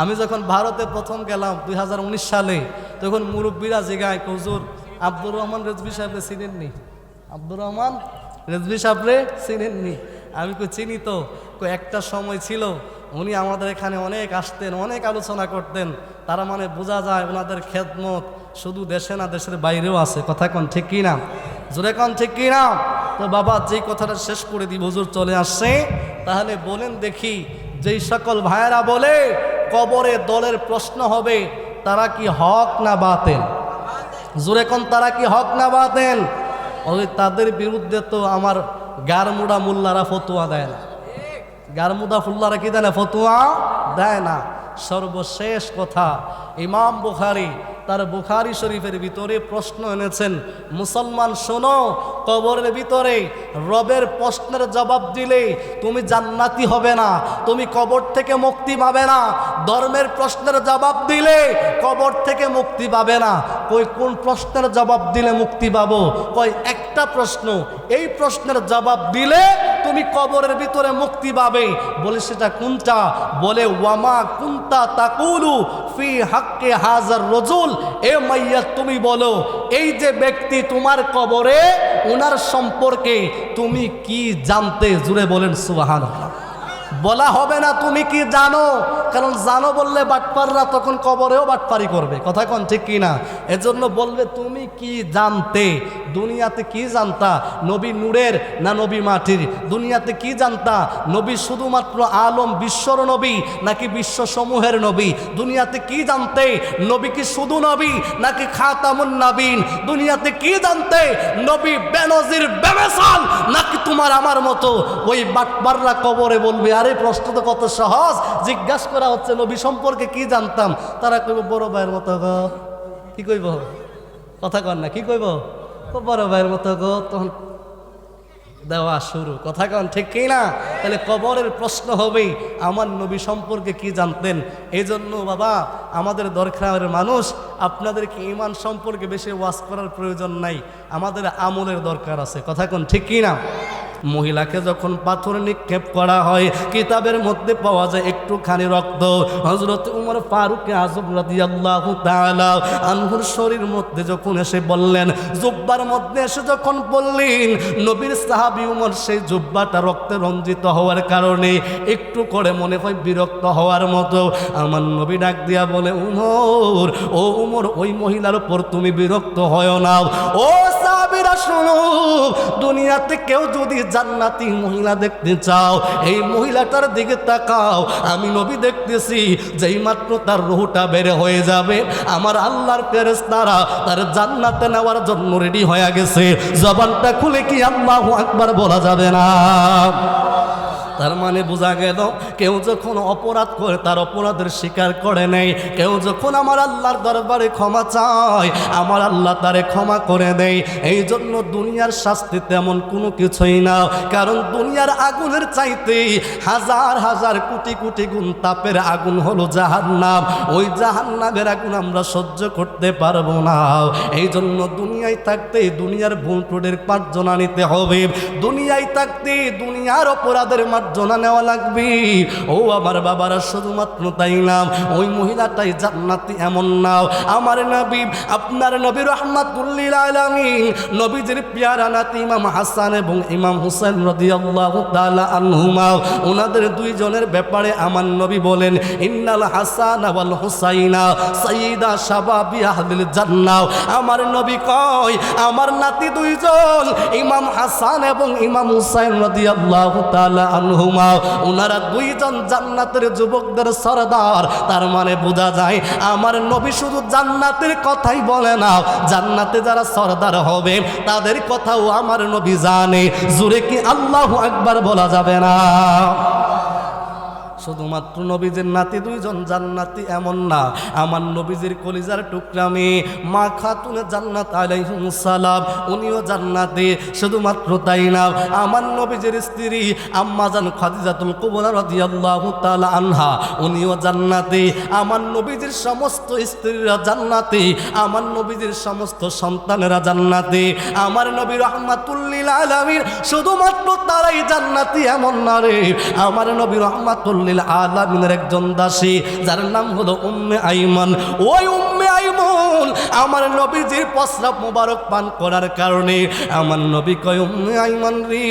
আমি যখন ভারতে প্রথম গেলাম 2019 সালে, তখন মুরব্বীরা জিগায়, হুজুর আব্দুর রহমান রেজভী সাহেবরে চিনেননি? আব্দুর রহমান রেজভী সাহেবরে চিনেননি? আমি কই চিনি তো। একটা সময় ছিল উনি আমাদের এখানে অনেক আসতেন, অনেক আলোচনা করতেন। তারা মানে বোঝা যায় ওনাদের খেদমত শুধু দেশে না, দেশের বাইরেও আছে। কথা কন ঠিক কি না? জোরে কন ঠিক কি না? তো বাবা যেই কথাটা শেষ করে দিব, হুজুর চলে আসছে, তাহলে বলেন দেখি, যেই সকল ভাইয়েরা বলে কবরে দলের প্রশ্ন হবে, তারা কি হক না বাতিল? জোরে কোন তারা কি হক না বাতিল? ওই তাদের বিরুদ্ধে তো আমার গারমুডা মোল্লারা ফতোয়া দেয় না। গারমুদা ফুল্লারা কি দেয় না? ফতোয়া দেয় না। সর্বশেষ কথা, ইমাম বুখারী তার বুখারী শরীফের ভিতরে প্রশ্ন এনেছেন, মুসলমান শোনো, কবরের ভিতরে রবের প্রশ্নের জবাব দিলে তুমি জান্নাতি হবে না, তুমি কবর থেকে মুক্তি পাবে না। ধর্মের প্রশ্নের জবাব দিলে কবর থেকে মুক্তি পাবে না। কই কোন প্রশ্নের জবাব দিলে মুক্তি পাবো? কই একটা প্রশ্ন, এই প্রশ্নের জবাব দিলে তুমি কবরের ভিতরে মুক্তি পাবে। বলে সেটা কোনটা? বলে ওয়ামা কুনতা তাকুলু ফি হাক্কে হাজার রজুল, এ মাইয়া তুমি বলো, এই যে ব্যক্তি তোমার কবরে, ওনার সম্পর্কে তুমি কি জানতে? জুড়ে বলেন সুবহানাল্লাহ। বলা হবে না তুমি কি জানো, কারণ জানো বললে বাটপাররা তখন কবরেও বাটপারি করবে। কথা কোন ঠিক কি না? এজন্য বলবে তুমি কি জানতে? দুনিয়াতে কি জানতা? নবী নূরের না নবী মাটির? দুনিয়াতে কি জানতা? নবী শুধুমাত্র আলম বিশ্বর নবী নাকি বিশ্বসমূহের নবী? দুনিয়াতে কি জানতে? নবী কি শুধু নবী নাকি খাতামুন নবীন? দুনিয়াতে কি জানতে? নবী বেনজির বেমেসাল নাকি তোমার আমার মতো? ওই বাটপাররা কবরে বলবে, আরে প্রশ্ন তো কত সহজ, জিজ্ঞাসা করা হচ্ছে নবী সম্পর্কে কি জানতাম। তারা কইব বড় ভাইয়ের মতো গো। কি কইব? কথা কন না, কি কইব? বড় ভাইয়ের মতো গো। তখন দেওয়া শুরু। কথা কন ঠিক কি না? তাহলে কবরের প্রশ্ন হবে আমার নবী সম্পর্কে কি জানতেন। এই জন্য বাবা আমাদের দরকার মানুষ, আপনাদেরকে ঈমান সম্পর্কে বেশি ওয়াজ করার প্রয়োজন নাই, আমাদের আমলের দরকার আছে। কথা কন ঠিক কি না? মহিলাকে যখন পাথর নিক্ষেপ করা হয়, কিতাবের মধ্যে পাওয়া যায় একটুখানি রক্ত। হযরত উমর ফারুক আযম রাদিয়াল্লাহু তাআলা আনহুর শরীর মধ্যে যখন এসে বললেন, জুব্বার মধ্যে এসে যখন বললেন, নবীর সাহাবী উমর সেই জুব্বাটা রক্তে রঞ্জিত হওয়ার কারণে একটু করে মনে হয় বিরক্ত হওয়ার মতো। আমার নবী ডাক দিয়া বলে, উমর, ও উমর, ওই মহিলার উপর তুমি বিরক্ত হয়ো না। ও সাহাবীরা শোনো, দুনিয়াতে কেউ যদি জান্নাতি মহিলা দেখতে চাও, এই মহিলাটার দিকে তাকাও। আমি নবী দেখতেছি যেই মাত্র তার রূহটা বের হয়ে যাবে, আমার আল্লাহর ফেরেশতারা তার জান্নাতে নেওয়ার জন্য রেডি হয়ে গেছে। জবানটা খুলে কি আল্লাহু আকবার বলা যাবে না? তার মানে বোঝা গেল, কেউ যখন অপরাধ করে তার অপরাধের স্বীকার করে নেই, কেউ যখন আমার আল্লাহর দরবারে ক্ষমা চায়, আমার আল্লাহ তারে ক্ষমা করে দেয়। এই জন্য দুনিয়ার শাস্তি তেমন কোনো কিছুই না, কারণ দুনিয়ার আগুনের চাইতে হাজার হাজার কোটি কোটি গুণ তাপের আগুন হলো জাহান্নাম। ওই জাহান্নামের আগুন আমরা সহ্য করতে পারবো না। এই জন্য দুনিয়ায় থাকতে দুনিয়ার ভুল ত্রুটির মার্জনা নিতে হবে, দুনিয়ায় থাকতে দুনিয়ার অপরাধের মার্জনা নেওয়া লাগবে। ও আমার বাবারা, শুধুমাত্র তাই না, ওই মহিলাটাই জান্নাতি এমন নাও। আমার নবী, আপনার নবী রাহমাতুল লিল আলামিন, নবীজির পেয়ারা নাতি ইমাম হাসান এবং ইমাম হুসাইন রাদিয়াল্লাহু তাআলা আনহুমা, ওনাদের দুইজনের ব্যাপারে আমার নবী বলেন, ইন্নাল হাসান ওয়াল হুসাইনা সাইয়্যিদা শাবাবি আহলিল জান্নাহ। আমার নবী কয়, আমার নাতি দুইজন ইমাম হাসান এবং ইমাম হুসাইন রাদিয়াল্লাহু তাআলা আনহুমা, ওনারা দুইজন জান্নাতের যুবকদের সরদার। তার মানে বোঝা যায় আমার নবী শুধু জান্নাতের কথাই বলে না, জান্নাতে যারা সরদার হবে তাদের কথাও আমার নবী জানে। জোরে কি আল্লাহু আকবার বলা যাবে না? শুধুমাত্র নবীজির নাতি দুইজন জান্নাতি এমন না, আমার নবীজির কলিজার টুকরা মেয়ে মা খাতুনে জান্নাত আলাইহিস সালাম, উনিও জান্নাতি। শুধুমাত্র তাই না, আমার নবীজির স্ত্রী আম্মা জান খাদিজাতুল কুবরা রাদিয়াল্লাহু তাআলা আনহা, উনিও জান্নাতি। আমার নবীজির সমস্ত স্ত্রীরা জান্নাতি, আমার নবীজির সমস্ত সন্তানেরা জান্নাতি। আমার নবী রাহমাতুল লিল আলামিন, শুধুমাত্র তারাই জান্নাতি এমন না রে। আমার নবী রাহমাতুল লিল রহমাতুল্লিল আলামিনের একজন দাসী যার নাম হলো উম্মে আইমান। ওই উম্মে আইমান আমার নবীজির প্রস্রাব মোবারক পান করার কারণে আমার নবী কয়, উম্মে আইমান রে,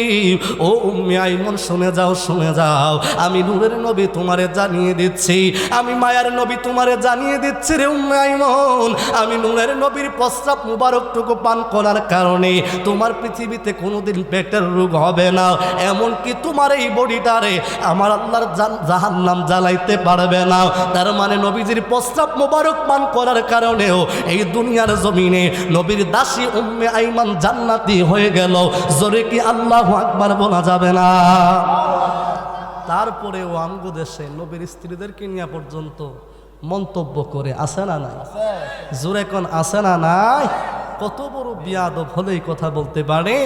ও উম্মে আইমান শুনে যাও, শুনে যাও, আমি নূরের নবী তোমারে জানিয়ে দিচ্ছি, আমি মায়ার নবী তোমারে জানিয়ে দিচ্ছি রে উম্মে আইমান, আমি নূরের নবীর প্রস্রাব মুবারকটুকু পান করার কারণে তোমার পৃথিবীতে কোনোদিন পেটের রোগ হবে না, এমনকি তোমার এই বডিটারে আমার আল্লাহর জাহান্নাম জ্বালাইতে পারবে না। তার মানে নবীজির প্রস্রাব মুবারক পান করার কারণেও এই দুনিয়ার জমিনে নবীর দাসী উম্মে আইমান জান্নাতি হয়ে গেল। জোরে কি আল্লাহু আকবার বলা যাবে না? তারপরেও আমগো দেশে নবীর স্ত্রীদেরকে নিয়ে পর্যন্ত মন্তব্য করে, আছে না নাই? জোরে কোন আছে না নাই? কত বড় বিয়াদব হলেই কথা বলতে পারে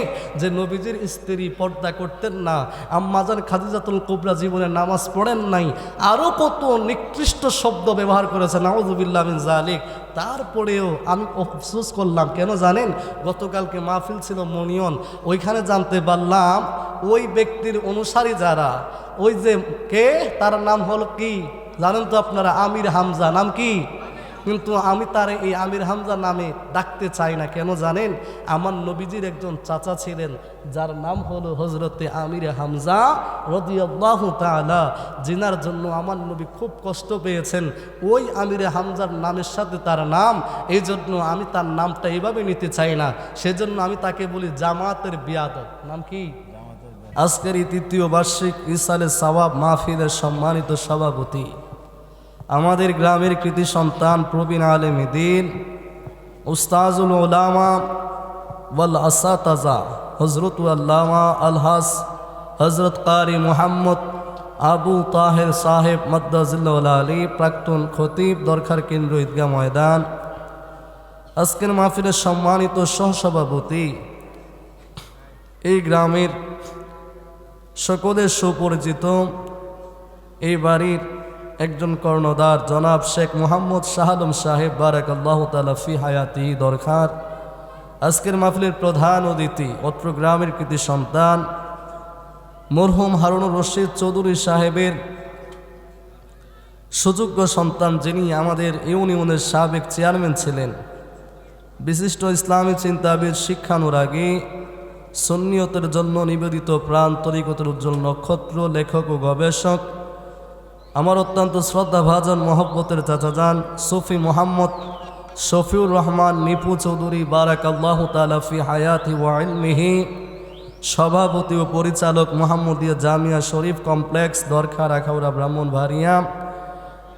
যে নবীজির স্ত্রী পর্দা করতেন না, আম্মাজান খাদিজাতুল কুবরা জীবনে নামাজ পড়েন নাই, আরও কত নিকৃষ্ট শব্দ ব্যবহার করেছে, নাউযুবিল্লাহ মিন যালিক। তারপরেও আমি আফসোস করলাম, কেন জানেন? গতকালকে মাহফিল ছিল মনিয়ন, ওইখানে জানতে পারলাম ওই ব্যক্তির অনুসারী যারা, ওই যে কে, তার নাম হলো কি জানেন তো আপনারা? আমির হামজা। নাম কি? কিন্তু আমি তার এই আমির হামজা নামে ডাকতে চাই না, কেন জানেন? আমার নবীজির একজন চাচা ছিলেন যার নাম হলো হজরতে আমির হামজা রাদিয়াল্লাহু তাআলা, জিনার জন্য আমার নবী খুব কষ্ট পেয়েছেন। ওই আমির হামজার নামের সাথে তার নাম, এই জন্য আমি তার নামটা এইভাবে নিতে চাই না, সেজন্য আমি তাকে বলি জামাতের বিয়াদব। নাম কি? আজকের এই তৃতীয় বার্ষিক ইসালে সওয়াব মাহফিলের সম্মানিত সভাপতি, আমাদের গ্রামের কৃতি সন্তান প্রবীণ আলেম দ্বীন, উস্তাজুল উলামা ওয়াল আসাতাজা হযরত আল্লামা আলহাস হযরত কারি মুহাম্মদ আবু তাহের সাহেব মাদ্দাজিল্লাহুল আলী, প্রাক্তন খতিব, দরখার কেন্দ্র ঈদগাহ ময়দান। আজকের মাহফিলের সম্মানিত সহসভাপতি, এই গ্রামের সকলের সুপরিচিত এই বাড়ির একজন কর্ণধার জনাব শেখ মোহাম্মদ শাহ আলম সাহেব বারাকাল্লাহু তাআলা ফি হায়াতি দরখার। আজকের মাহফিলের প্রধান অতিথি অত্র গ্রামের কৃতি সন্তান মরহুম হারুনুর রশিদ চৌধুরী সাহেবের সুযোগ্য সন্তান, যিনি আমাদের ইউনিয়নের সাবেক চেয়ারম্যান ছিলেন, বিশিষ্ট ইসলামী চিন্তাবিদ, শিক্ষানুরাগী, সুন্নিয়তের জন্য নিবেদিত প্রাণ, তরিকতের উজ্জ্বল নক্ষত্র, লেখক ও গবেষক, আমার অত্যন্ত শ্রদ্ধাভাজন মহব্বতের চাচাজান সুফি মোহাম্মদ শফিউর রহমান নিপু চৌধুরী বারাকাল্লাহু তাআলা ফি হায়াতি ওয়া ইলমিহি, সভাপতি ও পরিচালক মোহাম্মদিয়া জামিয়া শরীফ কমপ্লেক্স, দরখার, আখাউড়া, ব্রাহ্মণবাড়িয়া।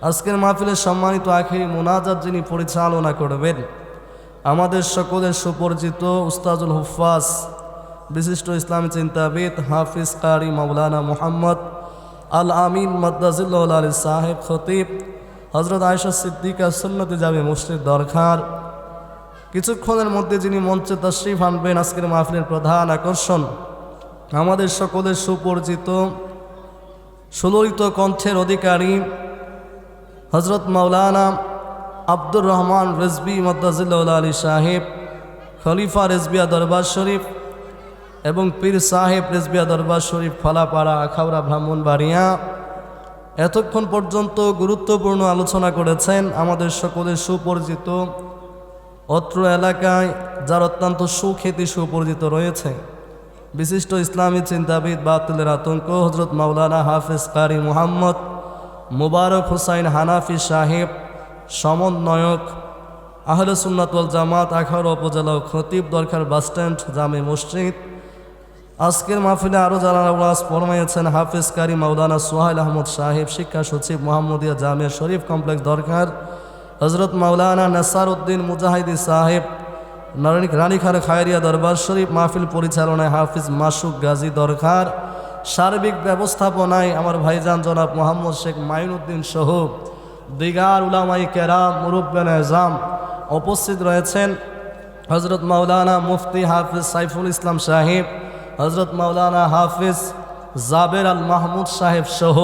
আজকের মাহফিলের সম্মানিত আখিরি মুনাজাত যিনি পরিচালনা করবেন, আমাদের সকলের সুপরিচিত উস্তাজুল হুফাজ, বিশিষ্ট ইসলামী চিন্তাবিদ, হাফিজ কারি মাওলানা মুহাম্মদ আল আমিন মাদ্দাজিল্লাহুল আলী সাহেব খতিব, হজরত আয়েশা সিদ্দিকা সুন্নতি জামে মসজিদ দরখার। কিছুক্ষণের মধ্যে যিনি মঞ্চে তাশরিফ আনবেন, আজকের মাহফিলের প্রধান আকর্ষণ, আমাদের সকলের সুপরিচিত সুললিত কণ্ঠের অধিকারী হজরত মাওলানা আব্দুর রহমান রেজবি মাদ্দাজিল্লাহুল আলী সাহেব, খলিফা রেজবিয়া দরবার শরীফ এবং পীর সাহেব রেজবিয়া দরবার শরীফ, ফলাপাড়া, আখাউড়া, ব্রাহ্মণবাড়িয়া। এতক্ষণ পর্যন্ত গুরুত্বপূর্ণ আলোচনা করেছেন আমাদের সকলের সুপরিচিত অত্র এলাকায় যার অত্যন্ত সুখ্যাতি সুপরিচিত রয়েছে, বিশিষ্ট ইসলামী চিন্তাবিদ, বাতিলের আতঙ্ক, হজরত মাওলানা হাফেজ কারি মুহাম্মদ মুবারক হুসাইন হানাফি সাহেব, সমন্বয়ক আহলে সুন্নাত ওয়াল জামাত, আখাউড়া উপজেলা খতিব, দরখার বাসস্ট্যান্ড, জামে মসজিদ। আজকের মাহফিলে আরও যারা ওয়াজ ফরমাইয়াছেন, হাফেজ কারি মাওলানা সোহাইল আহমদ সাহেব, শিক্ষা সচিব, মোহাম্মদিয়া জামিয়া শরীফ কমপ্লেক্স দরখার, হজরত মাওলানা নাসার উদ্দিন মুজাহিদি সাহেব, রানীখার খায়রিয়া দরবার শরীফ। মাহফিল পরিচালনায় হাফিজ মাসুক গাজী দরখার, সার্বিক ব্যবস্থাপনায় আমার ভাইজান জনাব মোহাম্মদ শেখ মাইনুদ্দিন সহ দিগার উলামাই কেরাম, মুরব্বিয়ান এজাম উপস্থিত রয়েছেন। হজরত মাওলানা মুফতি হাফিজ সাইফুল ইসলাম সাহেব, হজরত মাওলানা হাফিজ জাবের আল মাহমুদ সাহেব সহ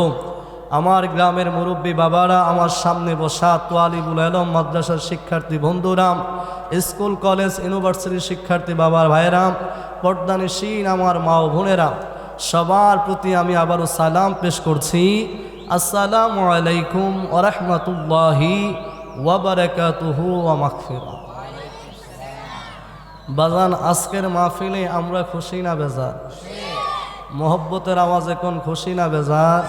আমার গ্রামের মুরব্বী বাবারা, আমার সামনে বসা তোয়ালিবুল আলম মাদ্রাসার শিক্ষার্থী বন্ধুরাম, স্কুল কলেজ ইউনিভার্সিটির শিক্ষার্থী বাবার ভাইরাম, পর্দানিসীন আমার মা ও বোনেরা, সবার প্রতি আমি আবারও সালাম পেশ করছি। আসসালামু আলাইকুম ওয়া রাহমাতুল্লাহি ওয়া বারাকাতুহু ওয়া মাগফিরাহ। বাজান, আজকের মাহফিলে আমরা খুশি না বেজার? মোহব্বতের আওয়াজে কোন খুশি না বেজার?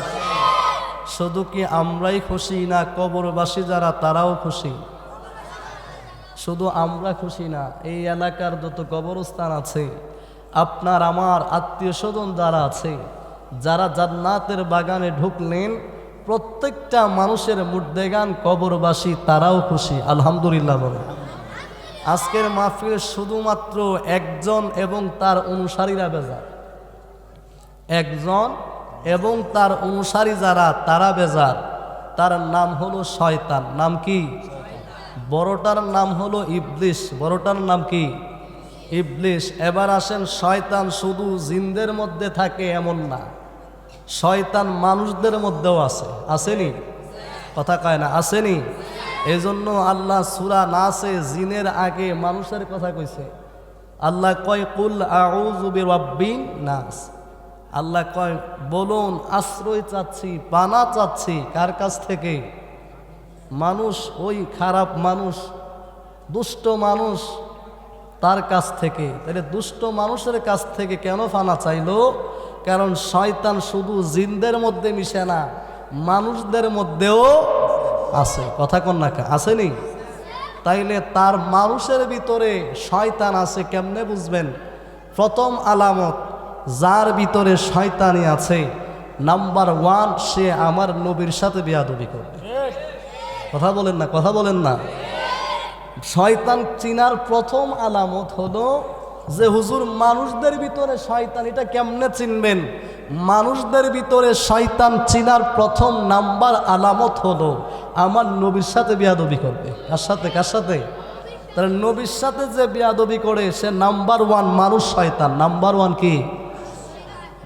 শুধু কি আমরাই খুশি না কবরবাসী যারা তারাও খুশি? শুধু আমরা খুশি না, এই এলাকার যত কবরস্থান আছে, আপনার আমার আত্মীয় স্বজন যারা আছে, যারা জান্নাতের বাগানে ঢুকলেন, প্রত্যেকটা মানুষের মুর্দেগান কবরবাসী তারাও খুশি। আলহামদুলিল্লাহ বলে। আজকের মাহফিল শুধুমাত্র একজন এবং তার অনুসারীরা বেজার। একজন এবং তার অনুসারী যারা তারা বেজার। তার নাম হলো শয়তান। নাম কি? বড়টার নাম হলো ইবলিস। বড়টার নাম কি? ইবলিস। এবার আসেন, শয়তান শুধু জিনদের মধ্যে থাকে এমন না, শয়তান মানুষদের মধ্যেও আছে। আসেনি? কথা কয় না, আসেনি? এই জন্য আল্লাহ সূরা নাসে জিনের আগে মানুষের কথা কইছে। আল্লাহ কয় কুল আউযু বিরাব্বিন নাস। আল্লাহ কয় বলুন আশ্রয় চাচ্ছি, পানা চাচ্ছি কার কাছ থেকে? মানুষ, ওই খারাপ মানুষ, দুষ্ট মানুষ, তার কাছ থেকে। তাহলে দুষ্ট মানুষের কাছ থেকে কেন পানা চাইলো? কারণ শয়তান শুধু জিনদের মধ্যে মিশে না, মানুষদের মধ্যেও আছে। কথা কোন না আসেনি? তাইলে তার মানুষের ভিতরে শয়তান আছে কেমনে বুঝবেন? প্রথম আলামত, যার ভিতরে শয়তানি আছে, নাম্বার 1, সে আমার নবীর সাথে বেয়াদবি করবে। কথা বলেন না, কথা বলেন না। শয়তান চিনার প্রথম আলামত হলো যে হুজুর মানুষদের ভিতরে শয়তান, এটা কেমনে চিনবেন? মানুষদের ভিতরে শয়তান চিনার প্রথম নাম্বার আলামত হলো আমার নবীর সাথে বেয়াদবি করবে। কার সাথে? কার সাথে? তাহলে নবীর সাথে যে বেয়াদবি করে সে নাম্বার 1 মানুষ, শয়তান নাম্বার 1 কি?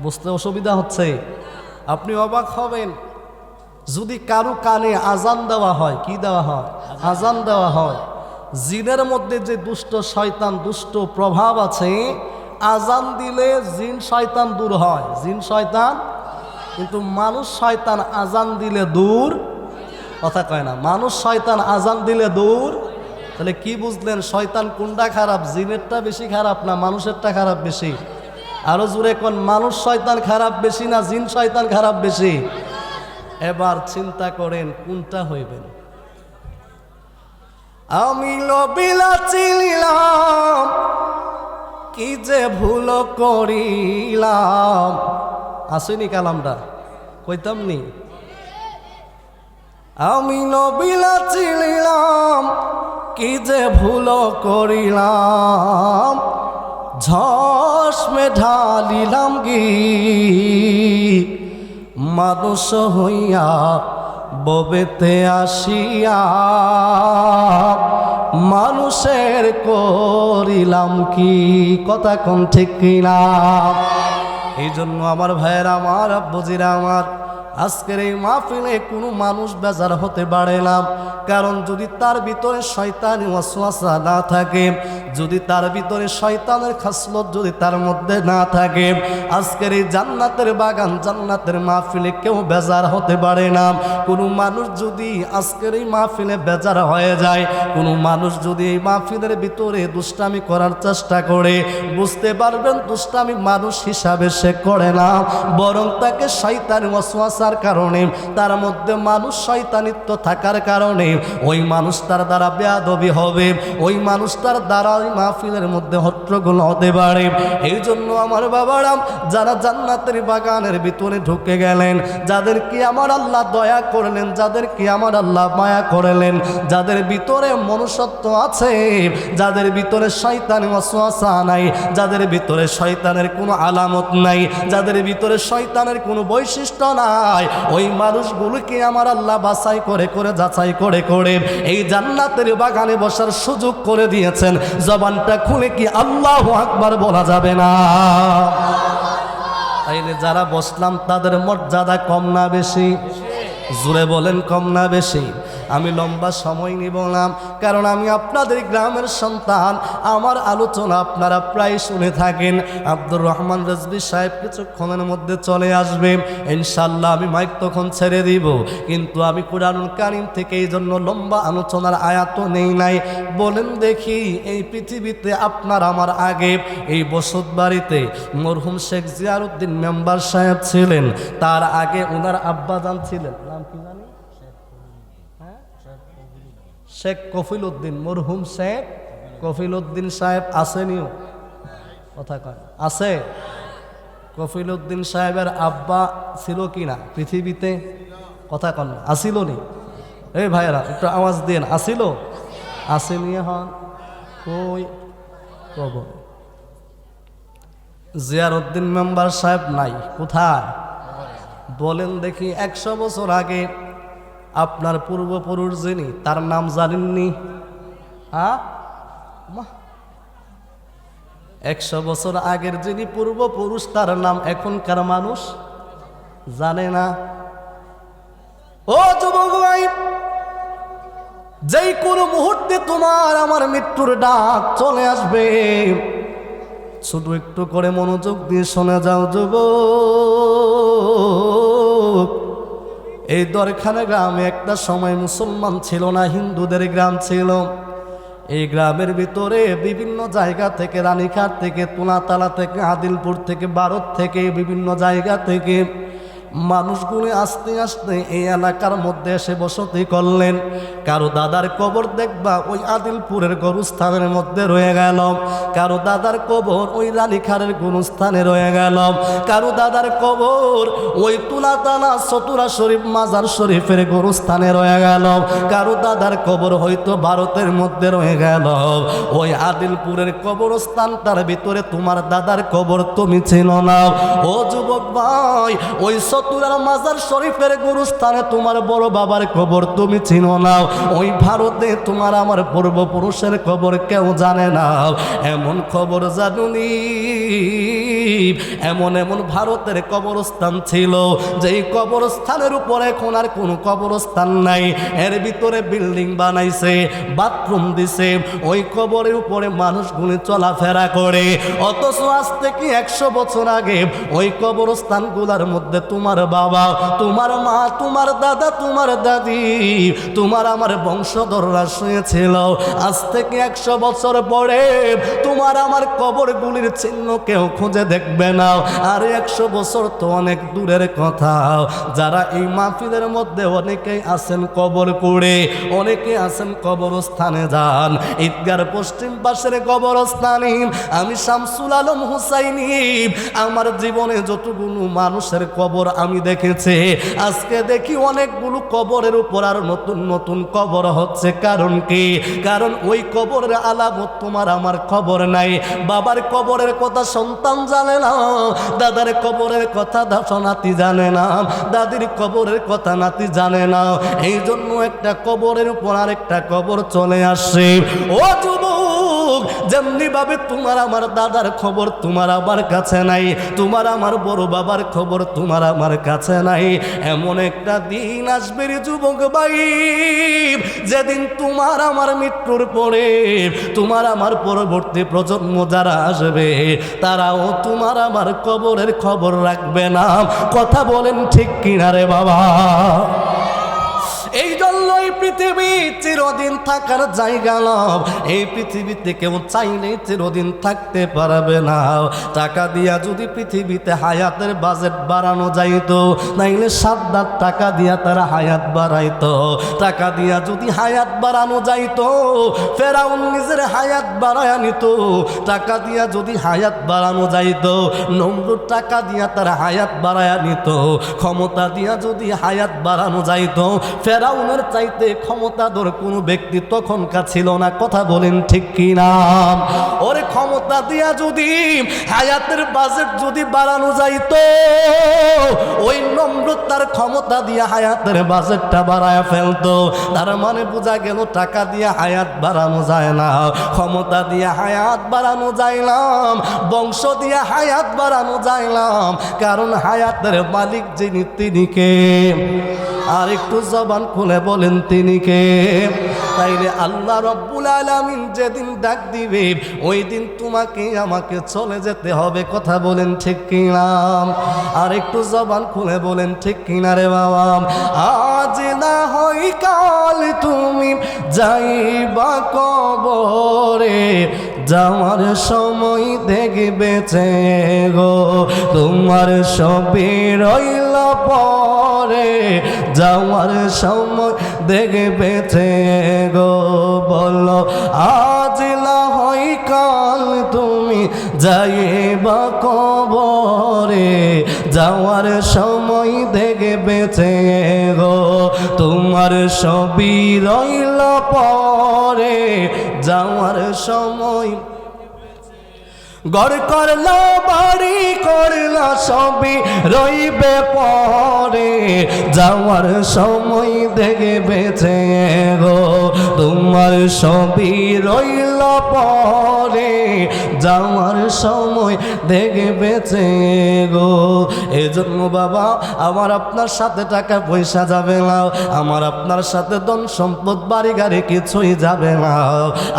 বুঝতে অসুবিধা হচ্ছে? আপনি অবাক হবেন যদি কারো কানে আজান দেওয়া হয়। কি দেওয়া হয়? আজান দেওয়া হয়। জিনের মধ্যে যে দুষ্ট শয়তান, দুষ্ট প্রভাব আছে, আজান দিলে জিন শয়তান দূর হয়, জিন শয়তান। কিন্তু মানুষ শয়তান আজান দিলে দূর। কথা কয় না, মানুষ শয়তান আজান দিলে দূর। তাহলে কি বুঝলেন? শয়তান কোনটা খারাপ? জিনেরটা বেশি খারাপ না মানুষেরটা খারাপ বেশি? আরো জোরে কোন, মানুষ শয়তান খারাপ বেশি না জিন শয়তান খারাপ বেশি? এবার চিন্তা করেন কোনটা হইবেন। আমি লবিলা চিনিলাম, কি যে ভুল করিলাম। আসেনি কালামটা? কইতাম নি? আমি নবিলা চিনিলাম, কি যে ভুল করিলাম। ঝস মে ঢালিলাম গি, মানুষ হইয়া ববেতে আসিয়া মানুষের করিলাম কি? কথা কোন ঠিক কিনা? এই জন্য আমার ভাইয়েরা, আমার আব্বুজিরা আমার, আজকের এই মাহফিলে কোনো মানুষ বেজার হতে পারে না। কারণ যদি তার ভিতরে শয়তানি ওয়াসওয়াসা না থাকে, যদি তার ভিতরে শয়তানের খাসলত যদি তার মধ্যে না থাকে, আজকের এই জান্নাতের বাগান, জান্নাতের মাহফিলে কেউ বেজার হতে পারে না। কোনো মানুষ যদি আজকের এই মাহফিলে বেজার হয়ে যায়, কোনো মানুষ যদি এই মাহফিলের ভিতরে দুষ্টামি করার চেষ্টা করে, বুঝতে পারবেন দুষ্টামি মানুষ হিসাবে সে করে না, বরং তাকে শয়তানি ওয়াসওয়াসার কারণে, তার মধ্যে মানুষ শয়তানিত্ব থাকার কারণে ওই মানুষটার দ্বারা বেয়াদবি হবে, ওই মানুষটার দ্বারা ওই মাহফিলের মধ্যে হট্টগোল হতে পারে। এই জন্য আমার বাবারা, যারা জান্নাতের বাগানের ভিতরে ঢুকে গেলেন, যাদেরকে আমার আল্লাহ দয়া করলেন, যাদেরকে আমার আল্লাহ মায়া করলেন, যাদের ভিতরে মনুষ্যত্ব আছে, যাদের ভিতরে শয়তানি ওয়াসওয়াসা নাই, যাদের ভিতরে শয়তানের কোনো আলামত নাই, যাদের ভিতরে শয়তানের কোনো বৈশিষ্ট্য নাই, ওই মানুষগুলোকে আমার আল্লাহ বাছাই করে করে, যাচাই করে করে এই জান্নাতের বাগানে বসার সুযোগ করে দিয়েছেন। জবানটা খুলে কি আল্লাহু আকবার বলা যাবে না? তাইলে যারা বসলাম তাদের মর্যাদা কম না বেশি? জোরে বলেন, কম না বেশি? আমি লম্বা সময় নিব না, কারণ আমি আপনাদের গ্রামের সন্তান। আমার আলোচনা আপনারা প্রায় শুনে থাকেন। আব্দুর রহমান রেজভী সাহেব কিছুক্ষণের মধ্যে চলে আসবে ইনশাল্লাহ। আমি মাইক তখন ছেড়ে দিব, কিন্তু আমি কুরআনুল কারীম থেকে এই জন্য লম্বা আলোচনার আয়াত নেই নাই। বলেন দেখি, এই পৃথিবীতে আপনার আমার আগে এই বসত বাড়িতে মরহুম শেখ জিয়ারউদ্দিন মেম্বার সাহেব ছিলেন, তার আগে ওনার আব্বাজান ছিলেন, নাম কি জানি, শেখ কফিল উদ্দিন, মরহুম শেখ কফিল উদ্দিন সাহেব আসেনিও, কথা কয় আছে? কফিল উদ্দিন সাহেবের আব্বা ছিল কিনা পৃথিবীতে? কথা কন, আসিল নি? এই ভাইয়েরা একটু আওয়াজ দেন, আসিল? আসেনি? হন কই কবর? জিয়ারউদ্দিন মেম্বার সাহেব নাই, কোথায়? বলেন দেখি, 100 বছর আগে আপনার পূর্বপুরুষ যিনি, তার নাম জানেননি? হ্যাঁ, 100 বছর আগের যিনি পূর্বপুরুষ, তার নাম এখনকার মানুষ জানে না। ও যুবক ভাই, যেই কোনো মুহূর্তে তোমার আমার মৃত্যুর ডাক চলে আসবে, শুধু একটু করে মনোযোগ দিয়ে শোনা যাও যুবক। এই দরখানা গ্রামে একটা সময় মুসলমান ছিল না, হিন্দুদের গ্রাম ছিল। এই গ্রামের ভিতরে বিভিন্ন জায়গা থেকে, রানীঘাট থেকে, তুলাতলা থেকে, আদিলপুর থেকে, ভারত থেকে, বিভিন্ন জায়গা থেকে মানুষগুলি আস্তে আস্তে এই এলাকার মধ্যে এসে বসতি করলেন। কারো দাদার কবর দেখবা ওই আদিলপুরের গরুস্থানের মধ্যে রয়ে গেল, কারো দাদার কবর ওই রানীখারের গরুস্থানে রয়ে গেল, কারো দাদার কবর ওই তুলাতলা চতুরা শরীফ মাজার শরীফের গরুস্থানে রয়ে গেল, কারো দাদার কবর হয়তো ভারতের মধ্যে রয়ে গেল। ওই আদিলপুরের কবরস্থানটার ভিতরে তোমার দাদার কবর তুমি ছিল না। ও যুবক ভাই, ওই চতুরার মাজার শরীফের গুরুস্থানে তোমার বড় বাবার কবর তুমি চিনো না। ওই ভারতে তোমার আমার পূর্বপুরুষের কবর কেউ জানে না। এমন খবর জানুনি, এমন এমন ভারতের কবরস্থান ছিল যেই কবরস্থানের উপরে এখন আর কোনো কবরস্থান নাই। এর ভিতরে বিল্ডিং বানাইছে, বাথরুম দিছে, ওই কবরের উপরে মানুষগুলি চলাফেরা করে। অথচ আজ থেকে 100 বছর আগে ওই কবরস্থানগুলোর মধ্যে তোমার বাবা, তোমার মা, তোমার দাদা, তোমার দাদি, তোমার আমার বংশধররা শুয়েছিল। আজ থেকে 100 বছর পরে তোমার আমার কবরগুলির চিহ্ন কেউ খুঁজে দেখবে না। আর 100 বছর তো অনেক দূরের কথা। যারা এই মাহফিলের মধ্যে অনেকেই আছেন কবর করে, অনেকে আছেন কবরস্থানে যান। ঈদগার পশ্চিম পাশের কবরস্থানে আমি শামসুল আলম হুসাইনি আমার জীবনে যতগুলো মানুষের কবর আমি দেখেছি, আজকে দেখি অনেকগুলো কবরের উপর আর নতুন নতুন কবর হচ্ছে। কারণ কি? কারণ ওই কবরের আলামত তোমার আমার খবর নাই। বাবার কবরের কথা সন্তান জানে না, দাদার কবরের কথা নাতি জানে না, দাদির কবরের কথা নাতি জানে না। এই জন্য একটা কবরের উপর আরেকটা কবর চলে আসে। ও যুবক, যেমনি ভাবে তোমার আমার দাদার খবর তোমার আমার কাছে নাই, তোমার আমার বড় বাবার খবর তোমার আমার কাছে নাই, এমন একটা দিন আসবে রে যুবক ভাই, যেদিন তোমার আমার মৃত্যুর পরে তোমার আমার পরবর্তী প্রজন্ম যারা আসবে তারাও তোমার আমার কবরের খবর রাখবে না। কথা বলেন ঠিক কিনা রে বাবা? এই জন্যই পৃথিবী চিরদিন থাকার জায়গা নয়। এই পৃথিবীতে কেউ চাইলে চিরদিন থাকতে পারবে না। টাকা দিয়া যদি পৃথিবীতে হায়াতের বাজেট বাড়ানো যাইতো, নাইলে 7 টাকা দিয়া তারা হায়াত বাড়াইতো। টাকা দিয়া যদি হায়াত বাড়ানো যাইতো, ফেরাউন নিজের হায়াত বাড়ায় নিত। টাকা দিয়া যদি হায়াত বাড়ানো যাইতো, নমরুদ টাকা দিয়া তারা হায়াত বাড়ায় নিত। ক্ষমতা দিয়া যদি হায়াত বাড়ানো যাইতো, ফেরাউনের চাইতে ক্ষমতাধর কোনো ব্যক্তি তখনকার ছিল না। কথা বলেন ঠিক কিনা? ওরে ক্ষমতা দিয়া যদি হায়াতের বাজেট যদি বাড়ানো যাইতো, ওই নমরুদ তার ক্ষমতা দিয়া হায়াতের বাজেটটা বাড়ায় ফেলতো। তার মানে বোঝা গেল টাকা দিয়া হায়াত বাড়ানো যায় না, ক্ষমতা দিয়া হায়াত বাড়ানো যাইলাম, বংশ দিয়া হায়াত বাড়ানো যাইলাম। কারণ হায়াতের মালিক যিনি তিনি কে? আর একটু জবান খুলে বলেন তিনি কে? তাইলে আল্লাহ রব্বুল আলামিন যেদিন ডাক দিবে ওই দিন তোমাকে আমাকে চলে যেতে হবে। কথা বলেন ঠিক কিনা? আর একটু জবান খুলে বলেন ঠিক কিনা রে বাবা? আজ না হয় কাল তুমি যাইবা কবরে, যাওয়ার সময় দেখবেছে গো তোমার সবই রইল পরে, যাওয়ার সময় দেখবেছে গো। বলো আজ না হয় কাল তুমি যাইবা কবরে, যাওয়ার সময় দেখবেছে গো তোমার সবই রইল পরে, যাওয়ার সময়। গড় করলা বাড়ি করলা সবই রইবে পরে, যাওয়ার সময় দেখবেছে গো তোমার সবই রইল পরে, যাওয়ার সময় দেখবেছে গো। এজন্য বাবা আমার আপনার সাথে টাকা পয়সা যাবে না, আমার আপনার সাথে ধন সম্পদ বাড়ি গাড়ি কিছুই যাবে না,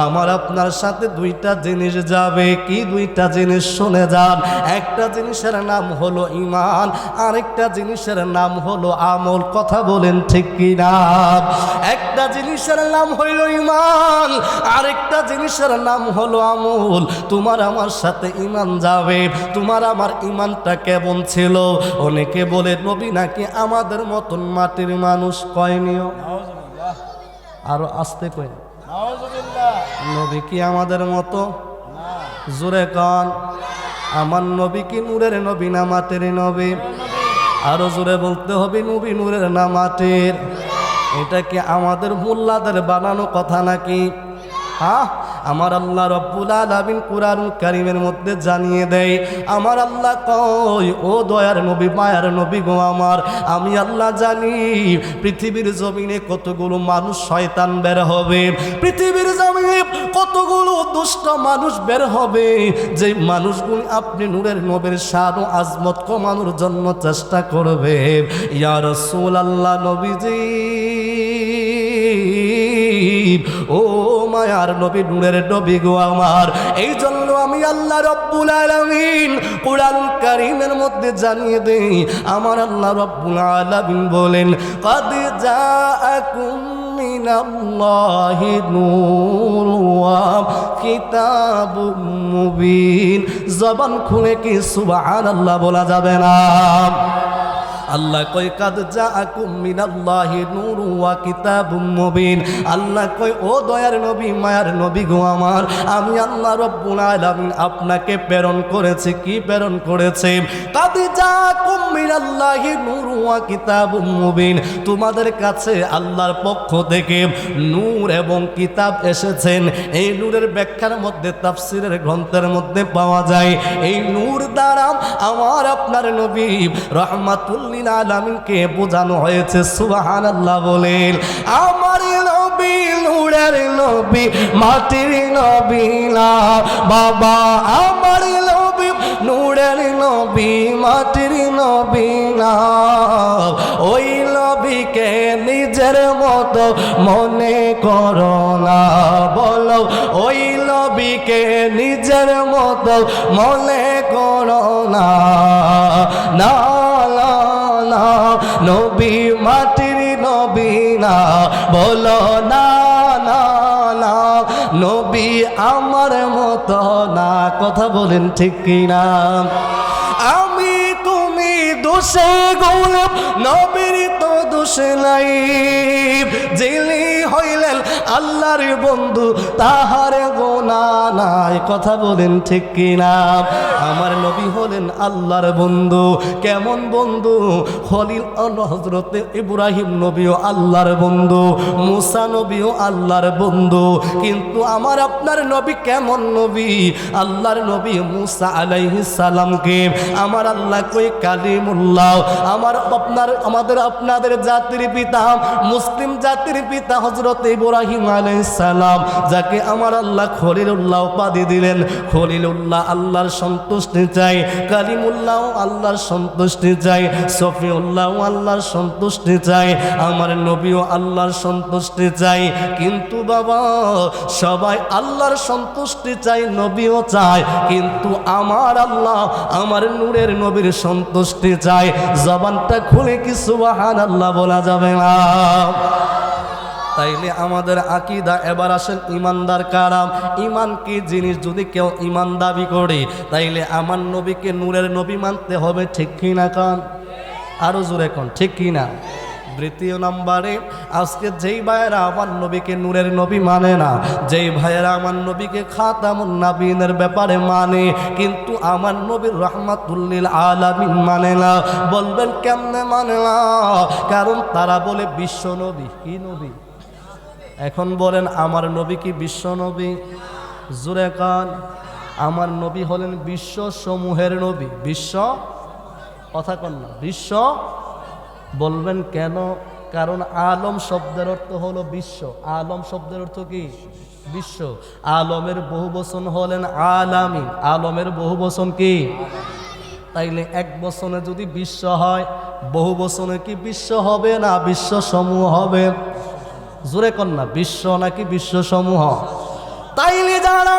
আমার আপনার সাথে দুইটা জিনিস যাবে। কি দুইটা জিনিস? শুনে যান। একটা জিনিসের নাম হলো ঈমান, আরেকটা জিনিসের নাম হলো আমল। কথা বলেন ঠিক কি না? একটা জিনিসের নাম হইল ঈমান, আরেকটা জিনিসের নাম হলো আমল। তোমার আমার সাথে ঈমান যাবে। তোমার আমার ঈমানটা কেমন ছিল? অনেকে বলে নবী নাকি আমাদের মতন মাটির মানুষ। কয়নিও? আরো আস্তে কয়। নবী কি আমাদের মতো? জোরে কন। আমার নবী কি নূরের নবী না মাটির নবী? আরো জোরে বলতে হবে, নবী নূরের না মাটির? এটা কি আমাদের মোল্লাদের বানানো কথা নাকি? হ্যাঁ, আমার আল্লাহ রব্বুল আলামিন কুরআনুল কারীমের মধ্যে জানিয়ে দেয়। আমার আল্লাহ কয়, ও দয়ার নবী মায়ার নবী গো আমার, আমি আল্লাহ জানি পৃথিবীর জমিনে কতগুলো মানুষ শয়তান বের হবে, পৃথিবীর জমিনে কতগুলো দুষ্ট মানুষ বের হবে, যে মানুষগুলো আপনি নূরের নবীর শান ও আজমত কমানোর জন্য চেষ্টা করবে। ইয়া রাসূলুল্লাহ নবীজি, ও মায়ার নবী নূরের নবী গো আমার, এই জন্য আমি আল্লাহ রব্বুল আলামিন কুরআনুল কারীমের মধ্যে জানিয়ে দেই। আমার আল্লাহ রব্বুল আলামিন বলেন, কাদ জাআকুম মিনাল্লাহি নূরুন ওয়া কিতাবুম মুবিন। জবান খুলে কি সুবহানাল্লাহ বলা যাবে না? আল্লাহ কয় কাদ জাআকুম মিনাল্লাহি নূরুন ওয়া কিতাবুম মুবিন। আল্লাহ কয়, ও দয়ার নবী মায়ার নবী গো আমার, আমি আল্লাহ রব্বুল আলামিন আপনাকে প্রেরণ করেছি। কি প্রেরণ করেছে? কাদ জাআকুম মিনাল্লাহি নূরুন ওয়া কিতাবুম মুবিন। তোমাদের কাছে আল্লাহর পক্ষ থেকে নূর এবং কিতাব এসেছেন। এই নূরের ব্যাখ্যার মধ্যে তাফসীরের গ্রন্থের মধ্যে পাওয়া যায়, এই নূর দ্বারা আমার আপনার নবী রাহমাতুল লিল আলামিনকে বোঝানো হয়েছে। সুবহানাল্লাহ বলেন। আমার নবী নূরের নবী মাটির নবী না বাবা, আমার নবী নূরের নবী মাটির নবী না। ওই নবীকে নিজের মতো মনে করো না। বলো, ওই নবীকে নিজের মতো মনে করো না। না না, নবী মাটির নবী না। বলো না না না, নবী আমার মতো না। কথা বলেন ঠিক কিনা? আমি তুমি দোষে গোলাপ, নবীর তো দোষ নাই। যিনি হইলেন আল্লাহর বন্ধু, তাহার গোনা নাই। কথা বলেন ঠিক কিনা? আমার নবী হলেন আল্লাহর বন্ধু। কেমন বন্ধু? খলিল হযরতে ইব্রাহিম নবীও আল্লাহর বন্ধু, মুসা নবীও আল্লাহর বন্ধু। কিন্তু আমার আপনার নবী কেমন নবী? আল্লাহর নবী মুসা আলাইহিস সালামকে আমার আল্লাহ কই কালিমুল্লাহ। আমার আপনার আমাদের আপনাদের জাতির পিতা, মুসলিম জাতির পিতা হযরত ইব্রাহিম আলাইহিস সালাম, যাকে আমার আল্লাহ খলিলুল্লাহ উপাধি দিলেন। খলিলুল্লাহ আল্লাহর সন্তুষ্টি চাই, কালিমুল্লাহ আল্লাহর সন্তুষ্টি চাই, সফিউল্লাহ আল্লাহর সন্তুষ্টি চাই, আমার নবীও আল্লাহর সন্তুষ্টি চাই। কিন্তু বাবা, সবাই আল্লাহর সন্তুষ্টি চাই, নবীও চায়, কিন্তু আমার আল্লাহ আমার নূরের নবীর সন্তুষ্টি চাই। জবানটা খুলে কি সুবহানাল্লাহ বলা যাবে না? তাইলে আমাদের আকীদা, এবার আসেন ইমানদার কারাম। ইমান কি জিনিস? যদি কেউ ইমান দাবি করে তাইলে আমার নবীকে নূরের নবী মানতে হবে, ঠিক কি না? কান আরো জোরে কোন, ঠিক কি না? দ্বিতীয় নম্বরে, আজকে যেই ভাইয়েরা আমার নবীকে নূরের নবী মানে না, যেই ভাইয়েরা আমার নবীকে খাতামুন নবীনের ব্যাপারে মানে, কিন্তু আমার নবীর রাহমাতুল লিল আলামিন মানে না। বলবেন কেমনে মানে না? কারণ তারা বলে বিশ্ব নবী। কি নবী? এখন বলেন আমার নবী কি বিশ্ব নবী? জোরে কান। আমার নবী হলেন বিশ্ব সমূহের নবী। বিশ্ব, কথা কন না, বিশ্ব। বলবেন কেন? কারণ আলম শব্দের অর্থ হলো বিশ্ব। আলম শব্দের অর্থ কি? বিশ্ব। আলমের বহু বচন হলেন আলামিন। আলমের বহু বচন কি? তাইলে এক বচনে যদি বিশ্ব হয়, বহু বচনে কি বিশ্ব হবে না বিশ্ব সমূহ হবে? জোরে কন না, বিশ্ব নাকি বিশ্ব সমূহ? তাইলে যারা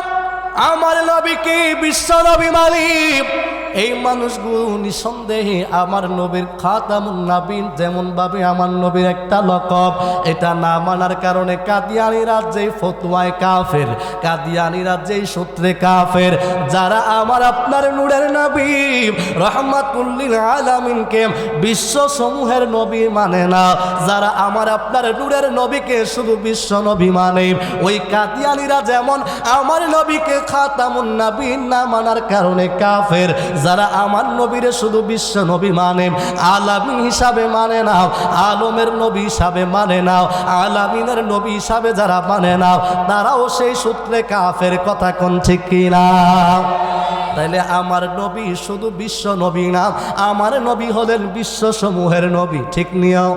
আমার নবীকে বিশ্ব নবী মালিক, এই মানুষগুলো নিঃসন্দেহে আমার নবীর খাতামুন নবীন, যেমন ভাবে আমার নবীর একটা লকব, এটা না মানার কারণে কাদিয়ানীরা যেই ফতোয়ায় কাফের, কাদিয়ানীরা যেই সূত্রে কাফের। যারা আমার আপনার নূরের নবী রাহমাতুল লিল আলামিনকে বিশ্ব সমূহের নবী মানে না, যারা আমার আপনার নূরের নবীকে শুধু বিশ্ব নবী মানে, ওই কাদিয়ানীরা যেমন আমার নবীকে খাতামুন নবীন না মানার কারণে কাফের। যারা আমার নবীরে শুধু বিশ্ব নবী মানে, আলামিন হিসাবে মানে না, আলমের নবী হিসাবে মানে না, আলামিনের নবী হিসাবে যারা মানে না, তারাও সেই সূত্রে কাফের। কথা কোন, ঠিক কিনা? তাইলে আমার নবী শুধু বিশ্ব নবী না, আমার নবী হলেন বিশ্ব সমূহের নবী, ঠিক নিও।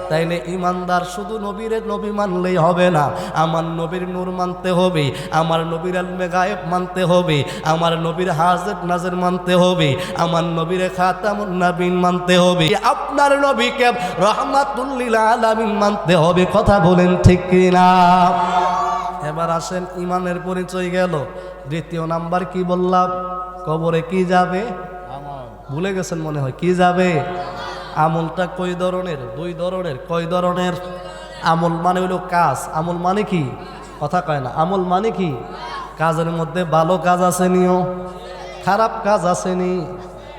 তাইলে ইমানদার শুধু নবীর নবী মানলেই হবে না, আমার নবীর নূর মানতে হবে, আমার নবীর ইলমে গায়েব মানতে হবে, আমার নবীর হাজত নাজর মানতে হবে, আমার নবীর খাতামুন নবীন মানতে হবে, আপনার নবীকে রাহমাতুল লিল আলামিন মানতে হবে। কথা বলেন ঠিক কিনা? এবার আসেন, ইমানের পরিচয় গেল। দ্বিতীয় নাম্বার কি বললাম? কবরে কি যাবে? ভুলে গেছেন মনে হয়। কি যাবে? আমলটা কয় ধরনের? দুই ধরনের। কয় ধরনের? আমল মানে হইল কাজ। আমল মানে কি? কথা কয় না। আমল মানে কি? কাজের মধ্যে ভালো কাজ আছে নিও, খারাপ কাজ আসেনি।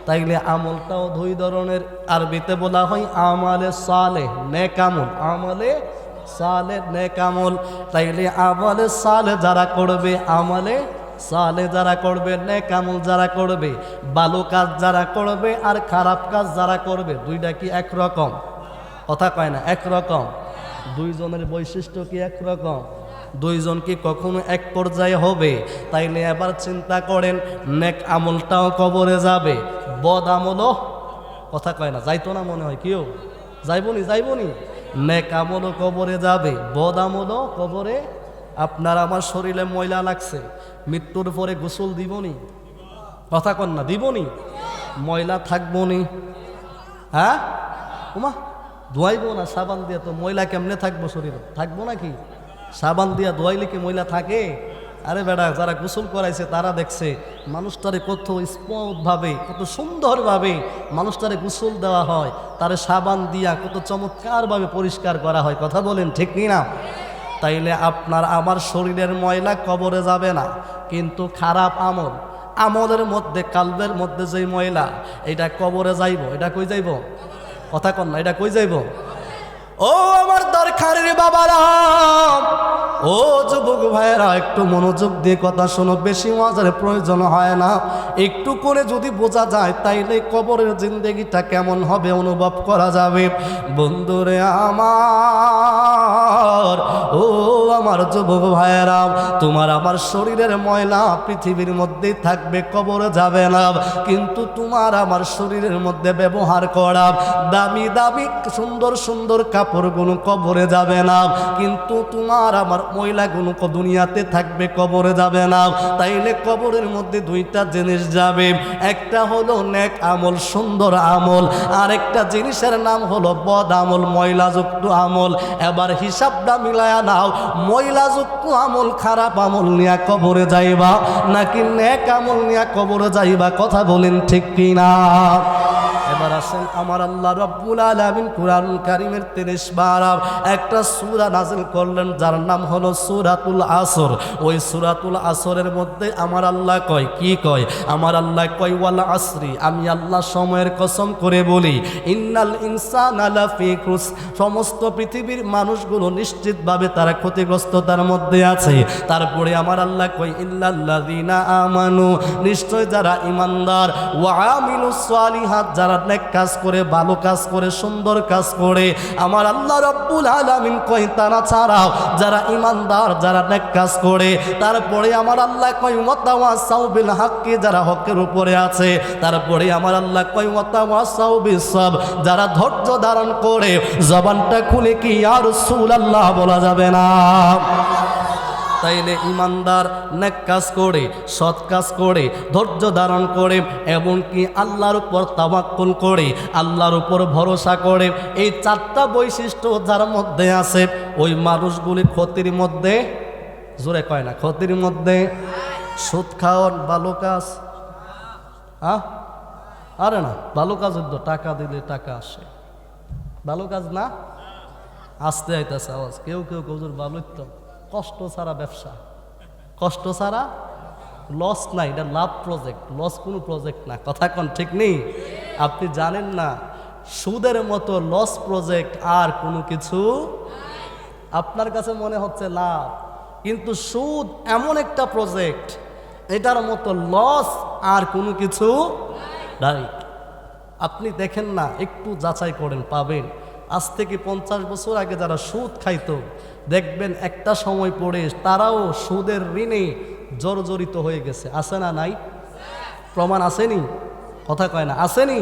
তাইলে আমলটাও দুই ধরনের। আরবিতে বলা হয় আমালে সালেহ, নেক আমল। আমালে সালেহ, নেক আমল। তাইলে আমালে সালেহ যারা করবে, আমালে সালে যারা করবে, নেক আমল যারা করবে, ভালো কাজ যারা করবে, আর খারাপ কাজ যারা করবে, দুইটা কি একরকম? কথা কয় না, একরকম। দুইজনের বৈশিষ্ট্য কি একরকম? দুইজন কি কখনো এক পর্যায়ে হবে? তাইলে এবার চিন্তা করেন, নেক আমলটাও কবরে যাবে, বদ আমলও, কথা কয় না, যাইতো না মনে হয় কেউ? যাইবনি, যাইবনি। নেক আমলও কবরে যাবে, বদ আমলও কবরে। আপনার আমার শরীরে ময়লা লাগছে, মৃত্যুর পরে গোসল দিবনি? কথা কন না, দিবনি? ময়লা থাকবনি? হ্যাঁ উমা, ধোয়াইবো না সাবান দিয়ে, তো ময়লা কেমনে থাকবো শরীরে? থাকবো নাকি? সাবান দিয়া ধোয়াইলে কি ময়লা থাকে? আরে বেটা, যারা গোসল করাইছে তারা দেখছে মানুষটারে কত স্পষ্টভাবে, কত সুন্দরভাবে মানুষটারে গোসল দেওয়া হয়, তারে সাবান দিয়া কত চমৎকারভাবে পরিষ্কার করা হয়। কথা বলেন ঠিক না? তাইলে আপনার আমার শরীরের ময়লা কবরে যাবে না, কিন্তু খারাপ আমল, আমলের মধ্যে, কালবের মধ্যে যেই ময়লা, এটা কবরে যাইব। এটা কই যাইব? কথা কন না, এটা কই যাইব? ও আমার দরকারের বাবারা, ও যুবক ভাইয়েরা, একটু মনোযোগ দিয়ে কথা শোনো। বেশি মজার প্রয়োজন হয় না, একটু করে যদি বোঝা যায় তাইলে কবরের জিন্দেগিটা কেমন হবে অনুভব করা যাবে। বন্ধুরে আমার, ও আমার যুবক ভাইয়েরা, তোমার আমার শরীরের ময়লা পৃথিবীর মধ্যেই থাকবে, কবরে যাবে না। কিন্তু তোমার আমার শরীরের মধ্যে ব্যবহার করা দামি দামি সুন্দর সুন্দর কাপড়গুলো কবরে যাবে না, কিন্তু তোমার আমার ময়লাগুলো দুনিয়াতে থাকবে, কবরে যাবে না। তাইলে কবরের মধ্যে দুইটা জিনিস যাবে, একটা হলো নেক আমল, সুন্দর আমল, আরেকটা জিনিসের নাম হলো বদ আমল, ময়লাযুক্ত আমল। এবার হিসাবটা মিলায়া নাও, ময়লাযুক্ত আমল খারাপ আমল নিয়ে কবরে যাইবা নাকি নেক আমল নিয়ে কবরে যাইবা? কথা বলেন ঠিক কিনা? এবার আসেন, আমার আল্লাহ রাব্বুল আলামিন কুরআনুল কারীমের 30 বার একটা সূরা নাযিল করলেন, যার নাম হলো সূরাতুল আসর। ওই সূরাতুল আসরের মধ্যে আমার আল্লাহ কয়, কি কয়? আমার আল্লাহ কয় ওয়াল আসরি, আমি আল্লাহ সময়ের কসম করে বলি, ইন্নাল ইনসানা লাফি খুস, সমস্ত পৃথিবীর মানুষগুলো নিশ্চিতভাবে তারা ক্ষতিগ্রস্ততার মধ্যে আছে। তারপরে আমার আল্লাহ কয় ইল্লাল্লাযিনা আমানু, নিশ্চয় যারা ঈমানদার, ওয়া আমিলুস সালিহাত, যারা নেক কাজ করে, ভালো কাজ করে, সুন্দর কাজ করে। আমার আল্লাহ রাব্বুল আলামিন কয় তারা ছাড়াও যারা ঈমানদার, যারা নেক কাজ করে, তারপরে আমার আল্লাহ কয় ওয়াতাওয়াসাউ বিল হাক্কি, যারা হকের উপরে আছে। তারপরে আমার আল্লাহ কয় ওয়াতাওয়াসাউ বিস সাবর, যারা ধৈর্য ধারণ করে। জবানটা খুলে কি ইয়া রাসূলুল্লাহ বলা যাবে না? তাইলে ইমানদার নেক কাজ করে, সৎ কাজ করে, ধৈর্য ধারণ করে, এমনকি আল্লাহর উপর তাওয়াক্কুল করে, আল্লাহর উপর ভরসা করে, এই 4টা বৈশিষ্ট্য যার মধ্যে আছে, ওই মানুষগুলি ক্ষতির মধ্যে, জোরে কয় না, ক্ষতির মধ্যে। সুদ খাওয়ার ভালো কাজ, আরে না, ভালো কাজ হইতো, টাকা দিলে টাকা আসে, ভালো কাজ না? আসতে আইতাছে আওয়াজ, কেউ কেউ হুজুর ভালোই তো, কষ্ট ছাড়া ব্যবসা, কষ্ট ছাড়া লস নাই, এটা লাভ প্রজেক্ট, লস কোনো প্রজেক্ট না। কথা কোন ঠিক নেই? আপনি জানেন না, সুদের মতো লস প্রজেক্ট আর কোনো কিছু। আপনার কাছে মনে হচ্ছে লাভ, কিন্তু সুদ এমন একটা প্রজেক্ট, এটার মতো লস আর কোনো কিছু নাই। আপনি দেখেন না, একটু যাচাই করেন, পাবেন। আজ থেকে 50 বছর আগে যারা সুদ খাইতো, দেখবেন একটা সময় পড়ে তারাও সুদের ঋণে জর্জরিত হয়ে গেছে। আছে না নাই? প্রমাণ আসেনি? কথা কয় না, আসেনি?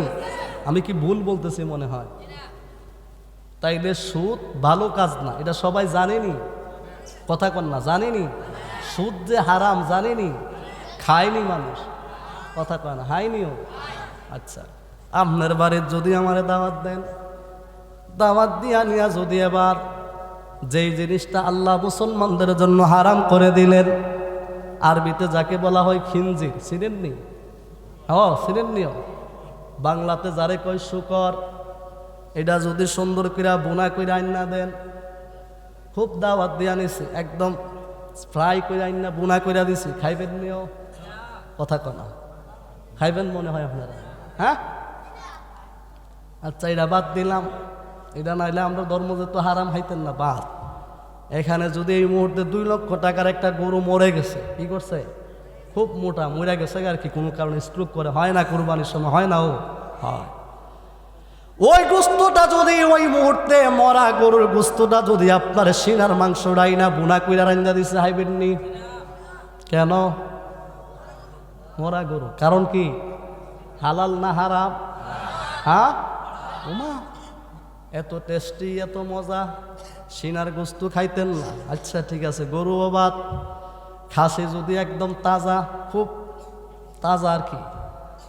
আমি কি ভুল বলতেছি মনে হয়? তাইলে সুদ ভালো কাজ না, এটা সবাই জানেনি। কথা কন না, জানেনি? সুদ যে হারাম জানেনি, খায়নি মানুষ। কথা কয় না, খায়নিও। আচ্ছা, আপনার বাড়ির যদি আমারে দাওয়াত দেন, দাওয়াত দিয়া নিয়া যদি এবার যেই জিনিসটা আল্লাহ মুসলমানদের জন্য হারাম করে দিলেন, আরবিতে যাকে বলা হয় খিনজির, চিনেননি? চিনেননিও? বাংলাতে যারে কয় শুকর, এটা যদি সুন্দর করে বোনা করে আইনা দেন, খুব দাওয়াত দিয়া নিছি, একদম ফ্রাই করে আইনা বোনা করে দিছি, খাইবেন নিও? কথা কনা, খাইবেন মনে হয় আপনারা? হ্যাঁ, আচ্ছা, এটা বাদ দিলাম। এটা নাইলে আমরা ধর্ম যেত হারাম খাইতেন না, বাদ। এখানে যদি এই মুহূর্তে 2 লক্ষ টাকার একটা গরু মরে গেছে, কি করছে? খুব মোটা মরে গেছে আর কি, কোনো কারণে স্ট্রোক করে, হয় না কুরবানির সময়? হয় না? ও হয়। ওই গোস্তটা যদি ওই মুহূর্তে মরা গরুর গোস্তটা যদি আপনার সিনার মাংস রাইনা বুনা কইরা রাইন্দা দিছে, হাইবেননি? কেন? মরা গরু, কারণ কি? হালাল না হারাম? হ্যাঁ, ওমা এত টেস্টি, এত মজা, সিনার গোস্ত খাইতেন না? আচ্ছা ঠিক আছে, গরু বাদ, খাসি যদি একদম তাজা, খুব তাজা আর কি,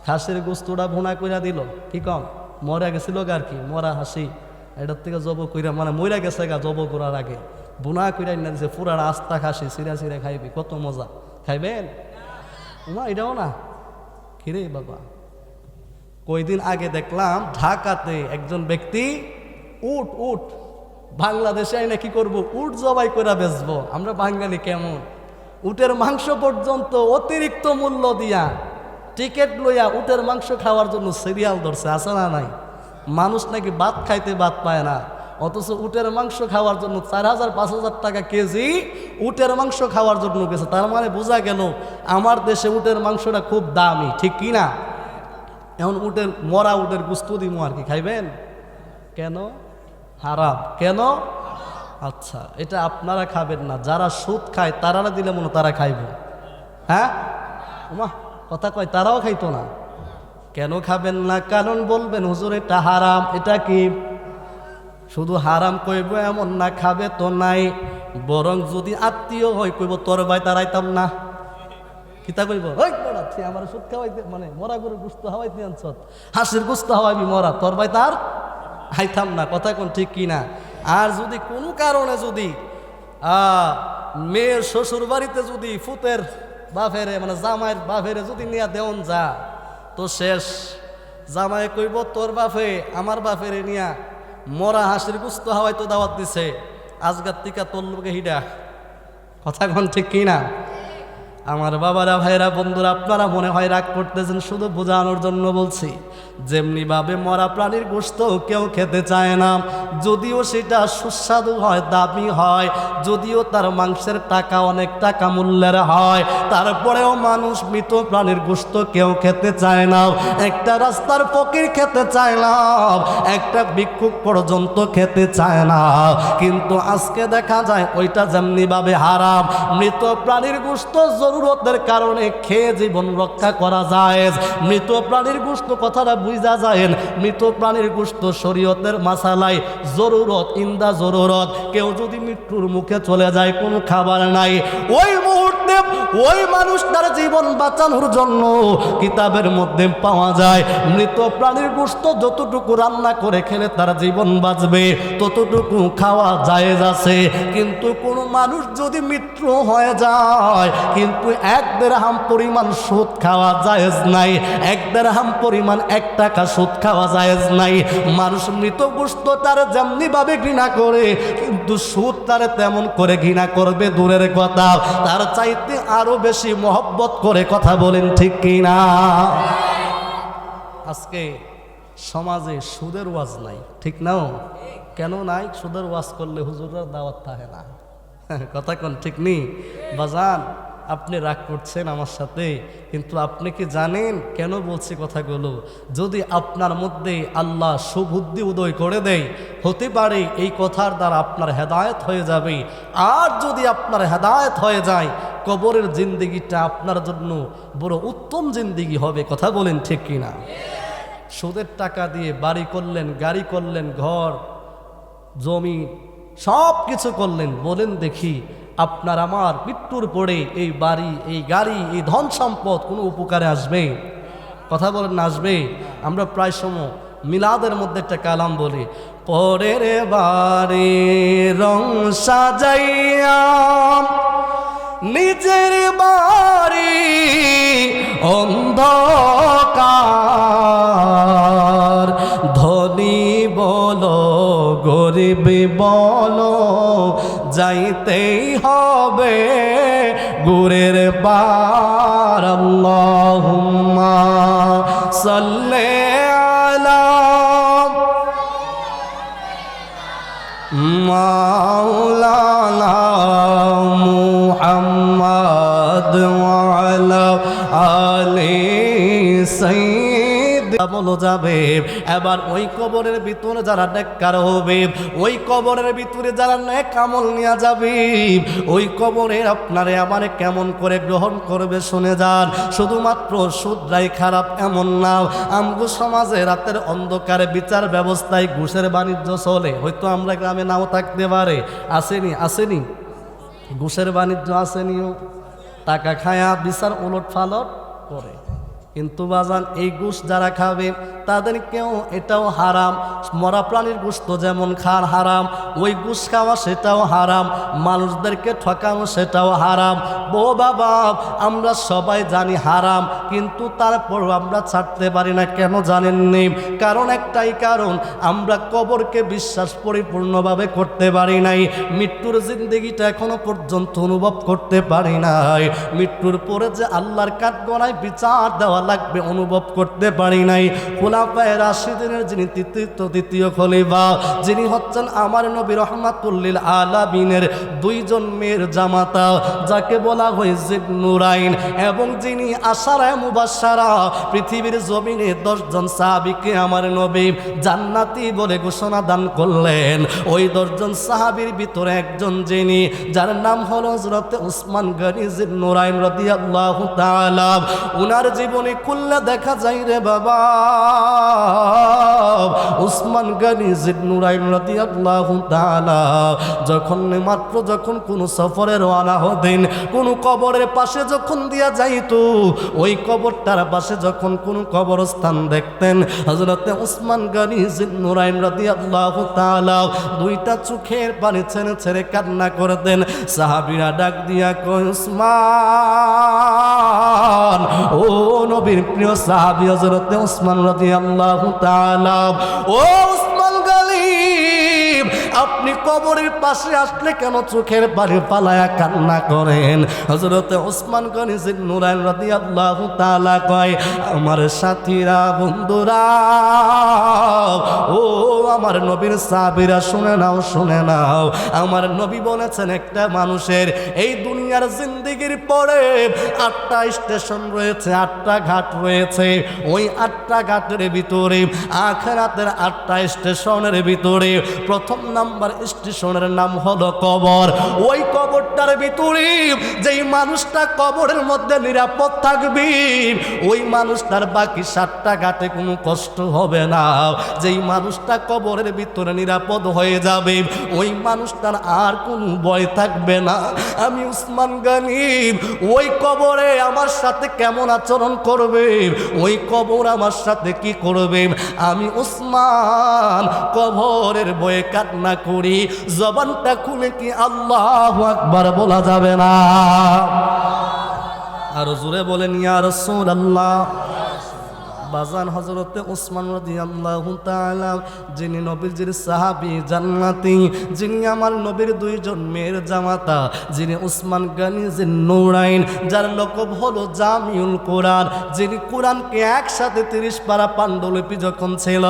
খাসির গোস্তটা ভুনা কইরা দিল, কি কম? মরা গেছিল আর কি, মরা হাসি, এটার থেকে জব কইরা, মানে মরা গেছে গা জব করার আগে বুনা কইরা না দিছে, পুরা আস্তা খাসি, সিরা সিরা খাইবি, কত মজা। খাইবেন? ওমা এটাও না? কিরে বাবা, কয়দিন আগে দেখলাম ঢাকাতে একজন ব্যক্তি উট বাংলাদেশে আইনা কি করব, উট জবাই করে বেচবো। আমরা বাঙালি কেমন, উটের মাংস পর্যন্ত অতিরিক্ত মূল্য দিয়া টিকিট লইয়া উটের মাংস খাওয়ার জন্য সিরিয়াল ধরছে। আছে না নাই? মানুষ নাকি ভাত খাইতে ভাত পায় না, অথচ উটের মাংস খাওয়ার জন্য 4000-5000 টাকা কেজি উটের মাংস খাওয়ার জন্য গেছে। তার মানে বোঝা গেল আমার দেশে উটের মাংসটা খুব দামি, ঠিক কি না? এখন মরা উটের গোস্ত দিমু আর কি, খাইবেন? কেন? হারাম। কেন? আচ্ছা, এটা আপনারা খাবেন না, যারা সুদ খায় তারা দিলে মনে তারা খাইব। হ্যাঁ ওমা কথা কয়, তারাও খাইতো না। কেন খাবেন না? কারণ বলবেন হুজুর এটা হারাম। এটা কি শুধু হারাম কইব এমন না, খাবে তো নাই, বরং যদি আত্মীয় হয় কইব তোর ভাই তারাইতাম না। কিতা কইব, ওই বড়া তুই আমার সুদ খাওয়াইতে, মানে মরা গরুর গুস্ত হাওয়াইতে আনছ, হাঁসের গুস্ত হাওয়াইবি মরা, তোর ভাই তার খাইতাম না। কথা কোন ঠিক কিনা? আর যদি কোনো কারণে যদি মেয়ের শ্বশুর বাড়িতে যদি ফুতের বাফেরে মানে জামাইয়ের বাফেরে যদি নিয়ে দেওন যা, তো শেষ। জামাই কইব তোর বাপে আমার বাপেরে নিয়া মরা হাঁসের গুস্ত হাওয়াই তো দাওয়াত দিছে, আজগার টিকা তোর লোকে হিডা। কথা কোন ঠিক কিনা? আমার বাবারা, ভাইরা, বন্ধুরা, আপনারা মনে হয় রাগ করতেছেন, শুধু বোঝানোর জন্য বলছি। যেমনি ভাবে মরা প্রাণীর গোশত কেউ খেতে চায় না, যদিও সেটা সুস্বাদু হয়, দামি হয়, যদিও তার মাংসের টাকা অনেক টাকা মূল্যের হয়, তারপরেও মানুষ মৃত প্রাণীর গোশত কেউ খেতে চায় না। একটা রাস্তার ফকির খেতে চায় না, একটা ভিক্ষুক পর্যন্ত খেতে চায় না। কিন্তু আজকে দেখা যায় ওইটা যেমনি ভাবে হারাম, মৃত প্রাণীর গোশত জরুরতের কারণে খেয়ে জীবন রক্ষা করা যায়। মৃত প্রাণীর গোশত কথাটা বুঝা যায়, মৃত প্রাণীর গোশত শরীয়তের মাসালায় জরুরত, ইন্দা জরুরত। কেউ যদি মৃত্যুর মুখে চলে যায়, কোনো খাবার নাই, ওই মুহূর্তে ওই মানুষটার জীবন বাঁচানোর জন্য কিতাবের মধ্যে পাওয়া যায় মৃত প্রাণীর গোশত যতটুকু রান্না করে খেলে তার জীবন বাঁচবে ততটুকু খাওয়া জায়েজ আছে। কিন্তু কোনো মানুষ যদি মৃত্যু হয়ে যায়, কিন্তু 1 দিরহাম পরিমাণ সুদ খাওয়া জায়েজ নাই, 1 দিরহাম পরিমাণ 1 টাকা সুদ খাওয়া জায়েজ নাই। মানুষ মৃত গোশত তার যেমনি ভাবে ঘৃণা করে, কিন্তু সুদ তার তেমন করে ঘৃণা করবে দূরের কথা, তার চাইতে আরো বেশি মহব্বত করে। কথা বলেন ঠিক কিনা? আজকে সমাজে সুদের ওয়াজ নাই, ঠিক নাও? কেন নাই? সুদের ওয়াজ করলে হুজুরের দাওয়াত থাকে না। কথা কোন ঠিক নেই? বাজান, আপনি রাগ করছেন আমার সাথে, কিন্তু আপনি কি জানেন কেন বলছি কথাগুলো? যদি আপনার মধ্যে আল্লাহ সুবুদ্ধি উদয় করে দেয়, হতে পারে এই কথার দ্বারা আপনার হেদায়েত হয়ে যাবে। আর যদি আপনার হেদায়েত হয়ে যায়, কবরের জিন্দেগিটা আপনার জন্য বড় উত্তম জিন্দেগি হবে। কথা বলেন ঠিক কিনা? সুদের টাকা দিয়ে বাড়ি করলেন, গাড়ি করলেন, ঘর জমি সব কিছু করলেন, বলেন দেখি আপনার আমার মৃত্যুর পরে এই বাড়ি, এই গাড়ি, এই ধন সম্পদ কোনো উপকারে আসবে? কথা বলেন না আসবে? আমরা প্রায় সময় মিলাদের মধ্যে একটা কালাম বলি, পরের বাড়ি রং সাজাইয়া নিজের বাড়ি অন্ধকার, ধনী বলো গরিব বলো যাইতেই হবে গুরের বার। আল্লাহুম্মা সাল্লি আলা মাওলানা মুহাম্মদ ওয়া আলা আলি সাইয়্যিদ। বলো যাবে এবার ওই কবরের ভিতরে যারা নেককার হবে, ওই কবরের ভিতরে যারা নেক আমল নিয়ে যাবে, ওই কবরের আপনারে আমারে কেমন করে গ্রহণ করবে শুনে যান। শুধুমাত্র সুদরাই খারাপ এমন না, আমগো সমাজে রাতের অন্ধকারে বিচার ব্যবস্থায় ঘুষের বাণিজ্য চলে। হয়তো আমরা গ্রামে নাও থাকতে পারে, আসেনি আসেনি ঘুষের বাণিজ্য আসেনিও, টাকা খায়া বিচার উলট ফালট করে। কিন্তু বাজান এই গোশ যারা খাবে তাদেরকেও এটাও হারাম। মরা প্রাণীর গোশত যেমন খাওয়া হারাম, ওই গোশ খাওয়া সেটাও হারাম, মানুষদেরকে ঠকানো সেটাও হারাম। বো বাবা, আমরা সবাই জানি হারাম, কিন্তু তারপর আমরা ছাড়তে পারি না। কেন জানেননি? কারণ একটাই কারণ, আমরা কবরকে বিশ্বাস পরিপূর্ণভাবে করতে পারি নাই, মৃত্যুর জিন্দেগিটা এখনো পর্যন্ত অনুভব করতে পারি নাই, মৃত্যুর পরে যে আল্লাহর কাঠগড়ায় বিচার দেওয়া লাগবে অনুভব করতে পারি নাই। খুলাফায়ে রাশিদিনের যিনি দ্বিতীয় খলিফা, যিনি হচ্ছেন আমার নবী রহমাতুল লিল আলামিনের দুইজন মেয়ের জামাতা, যাকে বলা হয় জিন্নুরাইন, এবং যিনি আশারায়ে মুবাশশারা পৃথিবীর জমিনে 10 জন সাহাবীকে আমার নবী জান্নাতি বলে ঘোষণা দান করলেন। ওই 10 জন সাহাবীর ভিতরে একজন যিনি, যার নাম হলো হযরত উসমান গনি জিন্নুরাইন রাদিয়াল্লাহু তাআলা। উনার জীবনী খুললে দেখা যায় রে বাবা, উসমান গনি জিন্নুরাইন রাদিয়াল্লাহু তাআলা যখন কোনো সফরে রওনা হতেন, কোনো কবরের পাশে যখন দিয়া যাইতো, ওই কবরটার পাশে যখন কোনো কবরস্থান দেখতেন, হযরত উসমান গনি জিন্নুরাইন রাদিয়াল্লাহু তাআলা দুইটা চোখের পানি ছেড়ে ছেড়ে কান্না করতেন। সাহাবীরা ডাক দিয়া কয়, উসমান, ও নবীর প্রিয় সাহাবী হযরত উসমান রাদিয়াল্লাহু তাআলা, ও উসমান গনি, আপনি কবরের পাশে আসলে কেন চোখের পানি পালায়া কান্না করেন? হযরত উসমান গনি জিন্নুরাইন রাদিয়াল্লাহু তাআলা কয়, আমার সাথীরা, বন্ধুরা, ও আমার নবীর সাহাবীরা, শুনে নাও, শুনে নাও। আমার নবী বলেছেন, একটা মানুষের এই দুনিয়ার জিন্দেগির পরে 8টা স্টেশন রয়েছে, 8টা ঘাট রয়েছে। ওই 8টা ঘাটের ভিতরে, আখিরাতের 8টা স্টেশনের ভিতরে প্রথম নাম্বার স্টেশনের নাম হলো কবর। ওই কবরটার ভিতরে যেই মানুষটা কবরের মধ্যে নিরাপদ থাকবে, ওই মানুষটার বাকি 7টা ঘাটে কোনো কষ্ট হবে না। যেই মানুষটা কবরের ভিতরে নিরাপদ হয়ে যাবে, ওই মানুষটার আর কোনো ভয় থাকবে না। আমি উসমান গনি ওই কবরে আমার সাথে কেমন আচরণ করবে, ওই কবর আমার সাথে কি করবে, আমি উসমান কবরের ভয়ে কান্না করি। জবানটা খুলে কি আল্লাহু আকবার বলা যাবে না? আর জোরে বলেন ইয়া রাসূলুল্লাহ। বাজান হযরতে উসমান রাদিয়াল্লাহু তাআলা, যিনি নবীজির সাহাবী জান্নাতি, যিনি আমার নবীর 2 জন মেয়ের জামাতা, যিনি উসমান গনি জিন্নুরাইন, যার লকব হলো জামিউল কোরআন, যিনি কোরআনকে একসাথে 30 পারা পাণ্ডুলিপি যখন ছিল,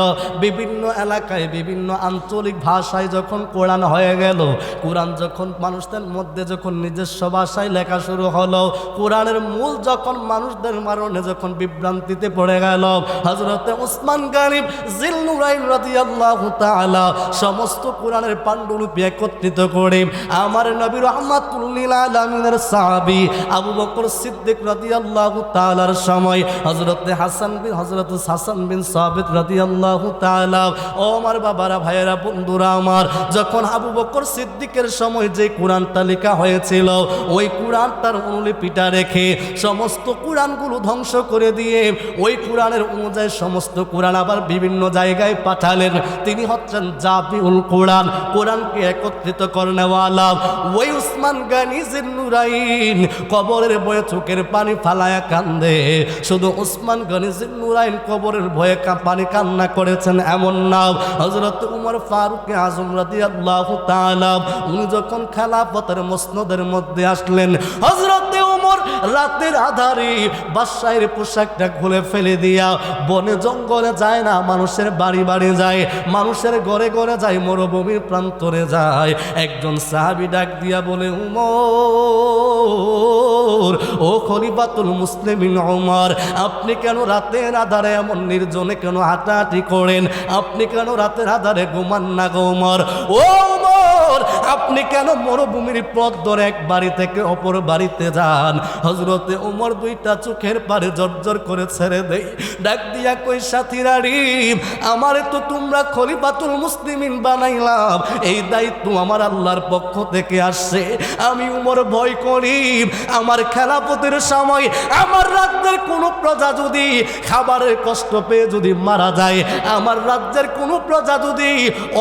বিভিন্ন এলাকায় বিভিন্ন আঞ্চলিক ভাষায় যখন কোরআন হয়ে গেল, কোরআন যখন মানুষদের মধ্যে যখন নিজস্ব ভাষায় লেখা শুরু হলো, কোরআনের মূল যখন মানুষদের মারণে যখন বিভ্রান্তিতে পড়ে গেল, হযরতে উসমান গনি জিন্নুরাইন রাদিয়াল্লাহু তাআলা সমস্ত কোরআনের পাণ্ডুলিপি একত্রিত করে আমার নবী রাহমাতুল লিল আলামিনের সাহাবী আবু বকর সিদ্দিক রাদিয়াল্লাহু তাআলার সময় হযরতে হাসান বিন সাবিত রাদিয়াল্লাহু তাআলা, ও আমার বাবারা, ভাইয়েরা, বন্ধুরা আমার, যখন আবু বকর সিদ্দিকের সময় যে কোরআনটা লেখা হয়েছিল, ওই কোরআনটার অনুলিপিটা রেখে সমস্ত কোরআনগুলো ধ্বংস করে দিয়ে ওই কোরআনের অনুযায়ী সমস্ত কোরআন আবার বিভিন্ন জায়গায় পাঠালেন। তিনি হচ্ছেন জামিউল কোরআন, কোরআনকে একত্রিত করেনওয়ালা। ওই উসমান গনি জিন্নুরাইন কবরের ভয়ে চোখের পানি ফালায়া কান্দে। শুধু উসমান গনি জিন্নুরাইন কবরের ভয়ে পানি কান্না করেছেন এমন না, হযরত উমর ফারুক আজম রাদিয়াল্লাহু তাআলা উনি যখন খেলাফতের মসনদের মধ্যে আসলেন, হযরত উমর রাতের আধারে বাদশাহের পোশাকটা খুলে ফেলে দিয়া বনে জঙ্গলে যায় না, মানুষের বাড়ি বাড়ি যায়, মানুষের ঘরে ঘরে যায়, মরুভূমির প্রান্তরে যায়। একজন সাহাবী ডাক দিয়া বলে, উমর, ও খলিফাতুল মুসলিমিন উমর, আপনি কেন রাতের আধারে এমন নির্জনে কেন হাঁটাহাঁটি করেন? আপনি কেন রাতের আধারে ঘুমান না গো উমর? ও উমর, আপনি কেন মরুভূমির পথ ধরে এক বাড়ি থেকে অপর বাড়িতে যান? হযরতে উমর 2টা চোখের পারে জর্জর করে ছেড়ে দেয়, ডাক দিয়া কই, সাথীরা রে, আমারে তো তোমরা খলিফাতুল মুসলিমিন বানাইলাম, এই দায়িত্ব আমার আল্লাহর পক্ষ থেকে আসছে। আমি উমর ভয় করি আমার খেলাফতের সময় আমার রাজ্যের কোনো প্রজা যদি খাবারের কষ্ট পেয়ে যদি মারা যায়, আমার রাজ্যের কোনো প্রজা যদি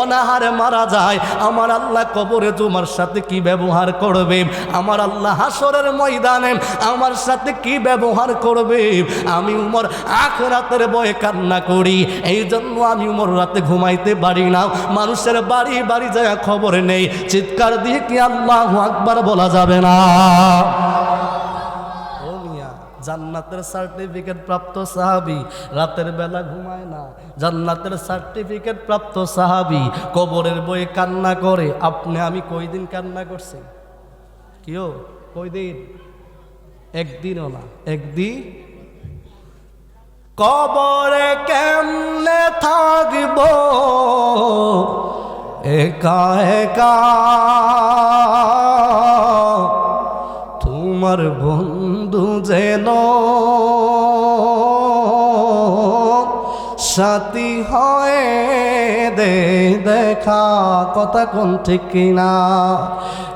অনাহারে মারা যায়, আমার আল্লাহ কবরে তোমার সাথে কি ব্যবহার করবে? আমার আল্লাহ হাসরের ময়দানে আমার সাথে কি ব্যবহার করবে? আমি উমর আখিরাতের ভয়ে কান্না করি, এই জন্য আমি উমর রাতে ঘুমাইতে পারি না, মানুষের বাড়ি বাড়ি যায় খবর নেই, চিৎকার দিয়ে কি আল্লাহু আকবার বলা যাবে না? ও মিয়া, জান্নাতের সার্টিফিকেট প্রাপ্ত সাহাবী রাতের বেলা ঘুমায় না, জান্নাতের সার্টিফিকেট প্রাপ্ত সাহাবী কবরের বই কান্না করে। আপনি আমি কয়দিন কান্না করছি? কেউ কয়দিন? একদিনও না, একদিন। কবরে কেমনে থাকব একা একা, তোমার বন্ধু যেন সাথী হয়ে দে দেখা। কথা কোন ঠিক কিনা?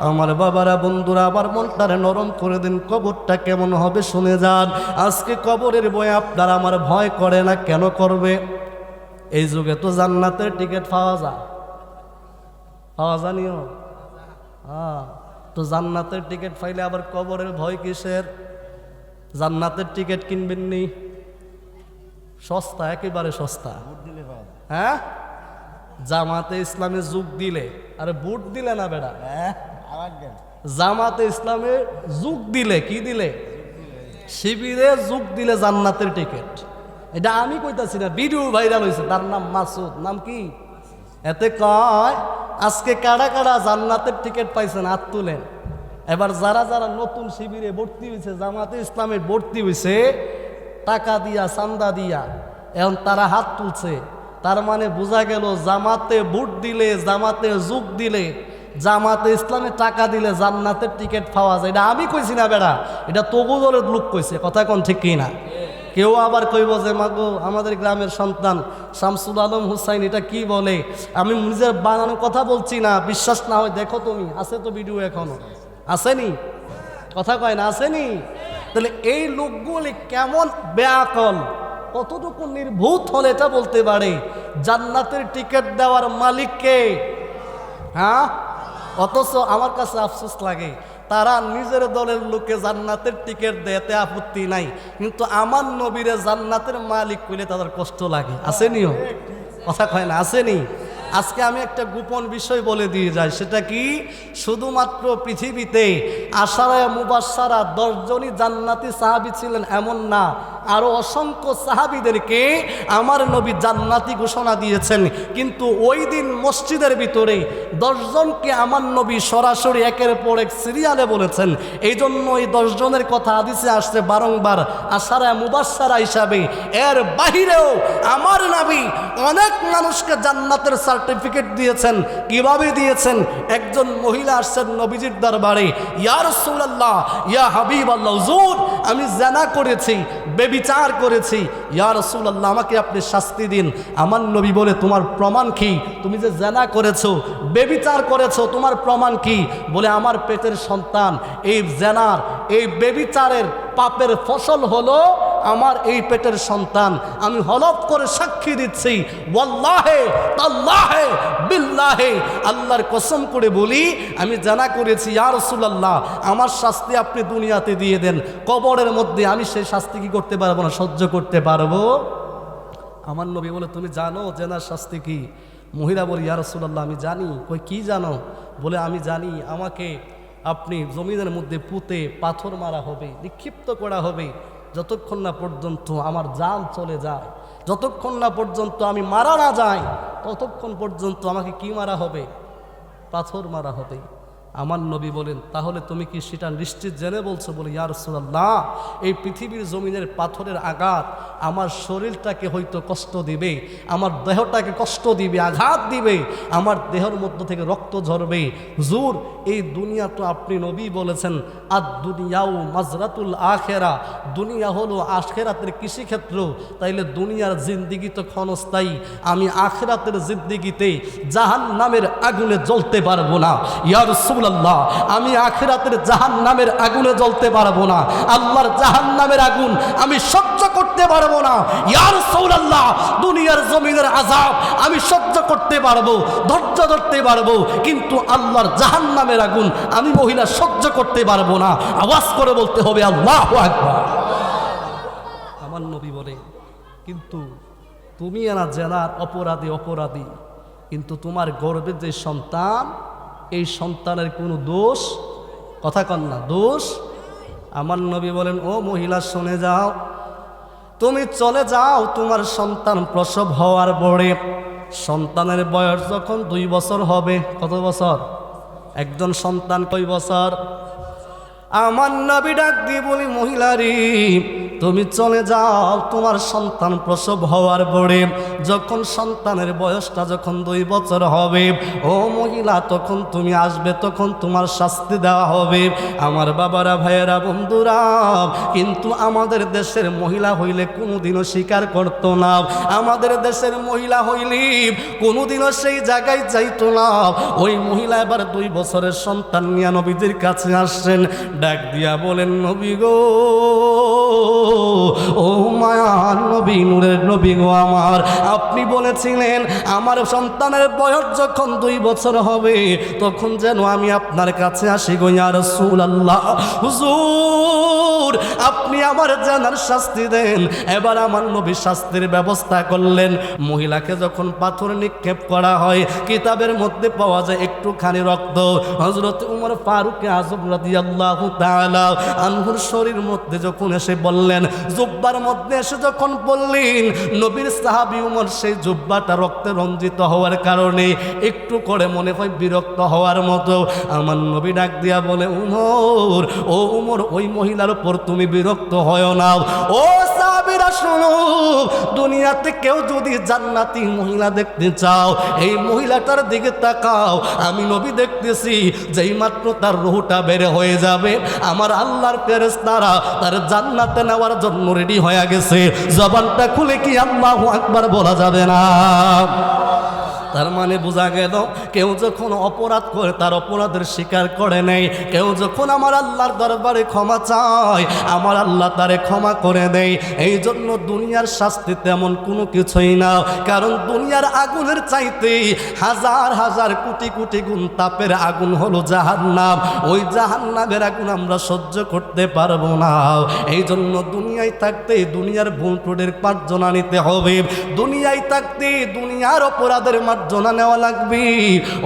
আমার বাবারা, বন্ধুরা, আবার মনটারে নরম করে দিন। কবরটা কেমন হবে শুনে যান। আজকে কবরের বই আপনার আমার ভয় করে না, কেন করবে? এই যুগে তো জান্নাতের টিকিট পাওয়া যায়, পাওয়া জানিও। হ্যাঁ, তো জান্নাতের টিকিট পাইলে আবার কবরের ভয় কিসের? জান্নাতের টিকিট কিনবেন নি, সস্তা, একেবারে সস্তা। হ্যাঁ, জামাতে ইসলামে যোগ দিলে, আরে বুট দিলে না বেড়া, জামাতে ইসলামে যোগ দিলে, কি দিলে? শিবিরে যোগ দিলে জান্নাতের টিকিট। এটা আমি কইতাছি না, ভিডিও ভাইরাল হয়েছে, তার নাম মাসুদ। নাম কি? এতে কয় আজকে কারা কারা জান্নাতের টিকিট পাইছেন হাত তুলেন। এবার যারা যারা নতুন শিবিরে ভর্তি হয়েছে, জামাতে ইসলামে ভর্তি হয়েছে টাকা দিয়া, চান্দা দিয়া, এখন তারা হাত তুলছে। তার মানে বোঝা গেল জামাতে ভোট দিলে, জামাতে যোগ দিলে, জামাতে ইসলামে টাকা দিলে জান্নাতের টিকিট পাওয়া যায়। এটা আমি কইছি না বেড়া, এটা তবু দলের লোক কইছে। কথা কোন ঠিক কিনা? কেউ আবার কইব যে মাগো আমাদের গ্রামের সন্তান শামসুল আলম হুসাইন এটা কি বলে। আমি নিজের বানানো কথা বলছি না, বিশ্বাস না হয় দেখো তুমি, আছে তো ভিডিও এখনো, আসেনি? কথা কয় না, আসেনি? তাহলে এই লোকগুলি কেমন বেআকল, কতটুকু নির্ভূত হলে এটা বলতে পারে জান্নাতের টিকিট দেওয়ার মালিক কে? হ্যাঁ, অথচ আমার কাছে আফসোস লাগে, তারা নিজের দলের লোকে জান্নাতের টিকিট দেতে আপত্তি নাই, কিন্তু আমার নবীরে জান্নাতের মালিক কইলে তাদের কষ্ট লাগে। আসেনিও? কথা কয় না, আসেনি? আজকে আমি একটা গোপন বিষয় বলে দিয়ে যাই, সেটা কি? শুধুমাত্র পৃথিবীতে আশারায়ে মুবাশশারা 10 জনই জান্নাতি সাহাবী ছিলেন এমন না, আরো অসংখ্য সাহাবীদেরকে আমার নবী জান্নাতি ঘোষণা দিয়েছেন। কিন্তু ওই দিন মসজিদের ভিতরে 10 জনকে আমার নবী সরাসরি একের পর এক সিরিয়ালে বলেছেন। এই জন্য এই 10 জনের কথা হাদিসে আসছে বারংবার আশারায়ে মুবাশশারা হিসাবে। এর বাহিরেও আমার নবী অনেক মানুষকে জান্নাতের সার্টিফিকেট দিয়েছেন। কিভাবে দিয়েছেন? একজন মহিলা আসছেন নবীজির দরবারে, ইয়া রাসূলুল্লাহ, ইয়া হাবিবাল্লাহ, হুজুর আমি জিনা করেছি, বেবিচার করেছি, ইয়া রাসূলুল্লাহ আমাকে আপনি শাস্তি দিন। আমার নবী বলে তোমার প্রমাণ কি? তুমি যে জিনা করেছো, বেবিচার করেছো, তোমার প্রমাণ কি? বলে আমার পেটের সন্তান। এই জিনার, এই বেবিচারের পাপের ফসল হলো আমার এই পেটের সন্তান। আমি হলফ করে সাক্ষী দিচ্ছি, ওয়াল্লাহে তাল্লাহে বিল্লাহে, আল্লাহর কসম করে বলি আমি জিনা করেছি। ইয়া রাসূলুল্লাহ আমার শাস্তি আপনি দুনিয়াতে দিয়ে দেন, কবরের মধ্যে আমি সেই শাস্তি কি করতে পারবো না, সহ্য করতে পারবো? আমার নবী বলে তুমি জানো জিনার শাস্তি কি? মহিলা বলে ইয়া রাসূলুল্লাহ আমি জানি। কই কি জানো? বলে আমি জানি আমাকে আপনি জমিনের মধ্যে পুঁতে পাথর মারা হবে, নিক্ষিপ্ত করা হবে, যতক্ষণ না পর্যন্ত আমার জান চলে যায়, যতক্ষণ না পর্যন্ত আমি মারা না যাই, ততক্ষণ পর্যন্ত আমাকে কি মারা হবে? পাথর মারা হবে। আমার নবী বলেন তাহলে তুমি কি সেটা নিশ্চিত জেনে বলছো? বলে ইয়া রাসূলুল্লাহ এই পৃথিবীর জমিনের পাথরের আঘাত আমার শরীরটাকে হয়তো কষ্ট দিবে, আমার দেহটাকে কষ্ট দিবে, আঘাত দিবে, আমার দেহের মধ্য থেকে রক্ত ঝরবে। হুজুর এই দুনিয়া তো আপনি নবী বলেছেন আদ দুনিয়াও মাজরাতুল আখিরা, দুনিয়া হলো আখিরাতের কৃষিক্ষেত্র, তাইলে দুনিয়ার জিন্দিগি তো ক্ষণস্থায়ী, আমি আখিরাতের জিন্দিগিতে জাহান্নামের আগুনে জ্বলতে পারবো না। ইয়া রাসূলুল্লাহ আমি আখিরাতের জাহান্নামের আগুনে জ্বলতে পারবো না, আল্লাহর জাহান্নামের আগুন আমি সহ্য করতে পারবো না। ইয়া রাসূলুল্লাহ দুনিয়ার জমিনের আযাব আমি সহ্য করতে পারবো, ধৈর্য ধরতে পারবো, কিন্তু আল্লাহর জাহান্নামের আগুন আমি মহিলা সহ্য করতে পারবো না। আওয়াজ করে বলতে হবে আল্লাহু আকবার। আমার নবী বলে কিন্তু তুমি না জেনার অপরাধী, কিন্তু তোমার গর্ভের যে সন্তান, এই সন্তানের কোনো দোষ, কথা কন না, দোষ আমার নবী বলেন, ও মহিলা শুনে যাও, তুমি চলে যাও, তোমার সন্তান প্রসব হওয়ার পরে সন্তানের বয়স যখন 2 বছর হবে। কত বছর? একজন সন্তান কয় বছর? আমার নবী ডাক দিয়ে বলি, মহিলারি তুমি চলে যাও, তোমার সন্তান প্রসব হওয়ার পরে যখন সন্তানের বয়সটা যখন 2 বছর হবে, ও মহিলা তখন তুমি আসবে, তখন তোমার শাস্তি দেওয়া হবে। আমার বাবারা, ভাইয়েরা, বন্ধুরা, কিন্তু আমাদের দেশের মহিলা হইলে কোনোদিনও স্বীকার করতো না। আমাদের দেশের মহিলা হইলে কোনোদিনও সেই জায়গায় যাইতো না। ওই মহিলা এবার 2 বছরের সন্তান নিয়ে নবীজির কাছে আসছেন, ডাক দিয়া বলেন, নবী গো, ও মায়ার নবী, নূরের নবী গো আমার, আপনি বলেছিলেন আমার সন্তানের বয়স যখন 2 বছর হবে তখন যেন আমি আপনার কাছে আসি গো ইয়া রাসূলুল্লাহ। হুজুর, আপনি আমার জানার শাস্তি দেন। এবার আমার নবী শাস্তির ব্যবস্থা করলেন। মহিলাকে যখন পাথর নিক্ষেপ করা হয়, কিতাবের মধ্যে পাওয়া যায় একটুখানি রক্ত। হযরত উমর ফারুক আযম রাদিয়াল্লাহু তাআলা আনহুর শরীর মধ্যে যখন এসে বললেন, জুব্বার মধ্যে এসে যখন বললেন, নবীর সাহাবী উমর সেই জুব্বাটা রক্তে রঞ্জিত হওয়ার কারণে একটু করে মনে হয় বিরক্ত হওয়ার মতো। আমার নবী ডাক দিয়া বলে, উমর, ও উমর, ওই মহিলার উপর তুমি বিরক্ত হয় না। ও সাহাবীরা শোনো, দুনিয়াতে কেউ যদি জান্নাতি মহিলা দেখতে চাও, এই মহিলাটার দিকে তাকাও। আমি নবী দেখতেছি যেই মাত্র তার রূহটা বের হয়ে যাবে, আমার আল্লাহর ফেরেশতারা তার জান্নাতে নেওয়ার জন্য রেডি হয়ে গেছে। জবানটা খুলে কি আল্লাহু আকবার বলা যাবে না? তার মানে বোঝা গেল, কেউ যখন অপরাধ করে তার অপরাধের স্বীকার করে নেই, কেউ যখন আমার আল্লাহর দরবারে ক্ষমা চায়, আমার আল্লাহ তারে ক্ষমা করে দেয়। এই জন্য দুনিয়ার শাস্তি তেমন কোনো কিছুই না, কারণ দুনিয়ার আগুনের চাইতে হাজার হাজার কোটি কোটি গুণ তাপের আগুন হলো জাহান্নাম। ওই জাহান্নামের আগুন আমরা সহ্য করতে পারবো না। এই জন্য দুনিয়ায় থাকতে দুনিয়ার ভুল ত্রুটির মার্জনা নিতে হবে, দুনিয়ায় থাকতে দুনিয়ার অপরাধের মার্জনা নেওয়া লাগবে।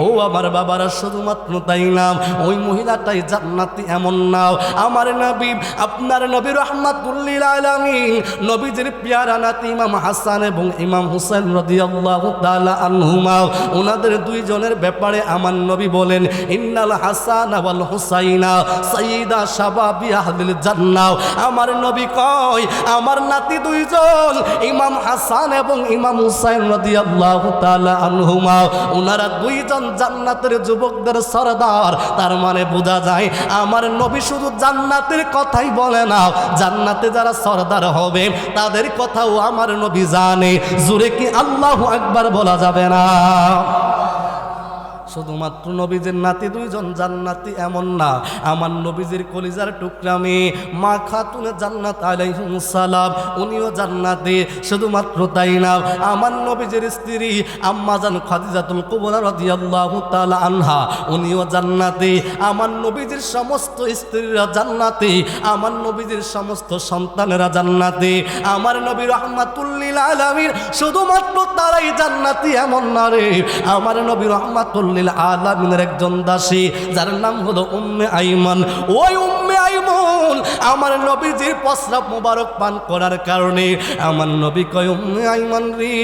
ও আমার বাবারা, শুধুমাত্র তাই না, ওই মহিলাটাই জান্নাতি এমন না। আমার নবী, আপনার নবী রাহমাতুল লিল আলামিন, নবীজির পেয়ারা নাতি ইমাম হাসান এবং ইমাম হুসাইন রাদিয়াল্লাহু তাআলা আনহুমা, ওনাদের 2 জনের ব্যাপারে আমার নবী বলেন, ইন্নাল হাসান ওয়াল হুসাইনা সাইয়্যিদা শাবাবি আহলিল জান্নাহ। আমার নবী কয়, আমার নাতি 2 জন ইমাম হাসান এবং ইমাম হুসাইন রাদিয়াল্লাহু তাআলা আনহুমা, ওনারা 2 জন জান্নাতের যুবকদের সরদার। তার মানে বোঝা যায় আমার নবী শুধু জান্নাতের কথাই বলে না, জান্নাতে যারা সরদার হবে তাদের কথাও আমার নবী জানে। জোরে কি আল্লাহু আকবার বলা যাবে না? শুধুমাত্র নবীজির নাতি 2 জন জান্নাতি এমন না, আমার নবীজির কলিজার টুকরা মেয়ে মা খাতুনে জান্নাত আলাইহিস সালাম, উনিও জান্নাতি। শুধুমাত্র তাই না, আমার নবীজির স্ত্রী আম্মা জান খাদিজাতুল কুবরা রাদিয়াল্লাহু তাআলা আনহা, উনিও জান্নাতি। আমার নবীজির সমস্ত স্ত্রীরা জান্নাতি, আমার নবীজির সমস্ত সন্তানেরা জান্নাতি। আমার নবী রাহমাতুল লিল আলামিন, শুধুমাত্র তারাই জান্নাতি এমন না রে, আমার নবী রাহমাতুল আলামিনের একজন দাসী যার নাম হলো উম্মে আইমান। ওই উম্মে আইমান আমার নবীজির প্রস্রাব মোবারক পান করার কারণে আমার নবী কয়, উম্মে আইমান রে,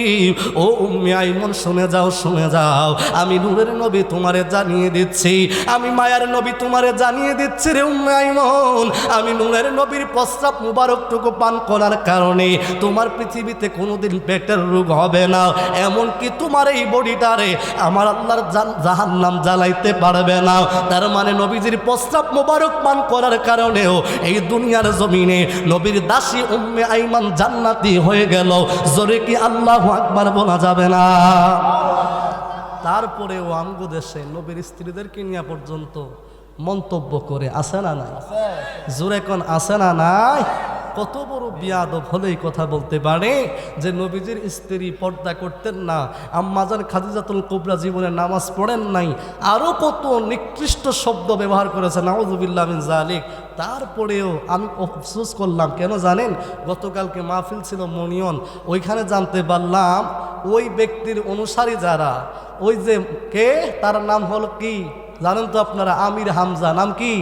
ও উম্মে আইমান শুনে যাও, শুনে যাও, আমি নূরের নবী তোমারে জানিয়ে দিচ্ছি, আমি মায়ার নবী তোমারে জানিয়ে দিচ্ছি রে উম্মে আইমান, আমি নূরের নবীর প্রস্রাব মোবারকটুকু পান করার কারণে তোমার পৃথিবীতে কোনোদিন পেটের রোগ হবে না, এমনকি তোমার এই বডিটারে আমার আল্লাহর জাহান্নাম জ্বালাইতে পারবে না। তার মানে নবীজির প্রস্রাব মোবারক পান করার কারণেও এই দুনিয়ার জমিনে নবীর দাসী উম্মে আইমান জান্নাতি হয়ে গেল। জোরে কি আল্লাহু আকবার বলা যাবে না? তারপরেও আমগো দেশে নবীর স্ত্রীদেরকে নিয়ে পর্যন্ত মন্তব্য করে, আছে না নাই? জোরে কোন আছে না নাই? কত বড় বিয়াদব হলেই কথা বলতে পারে যে নবীজির স্ত্রী পর্দা করতেন না, আম্মাজান খাদিজাতুল কুবরা জীবনে নামাজ পড়েন নাই, আরও কত নিকৃষ্ট শব্দ ব্যবহার করেছে, নাউযুবিল্লাহ মিন যালিক। তারপরেও আমি আফসোস করলাম, কেন জানেন? গতকালকে মাহফিল ছিল মনিয়ন, ওইখানে জানতে পারলাম ওই ব্যক্তির অনুসারী যারা, ওই যে কে, তার নাম হলো কি জানেন তো আপনারা? আমির হামজা। নাম কি?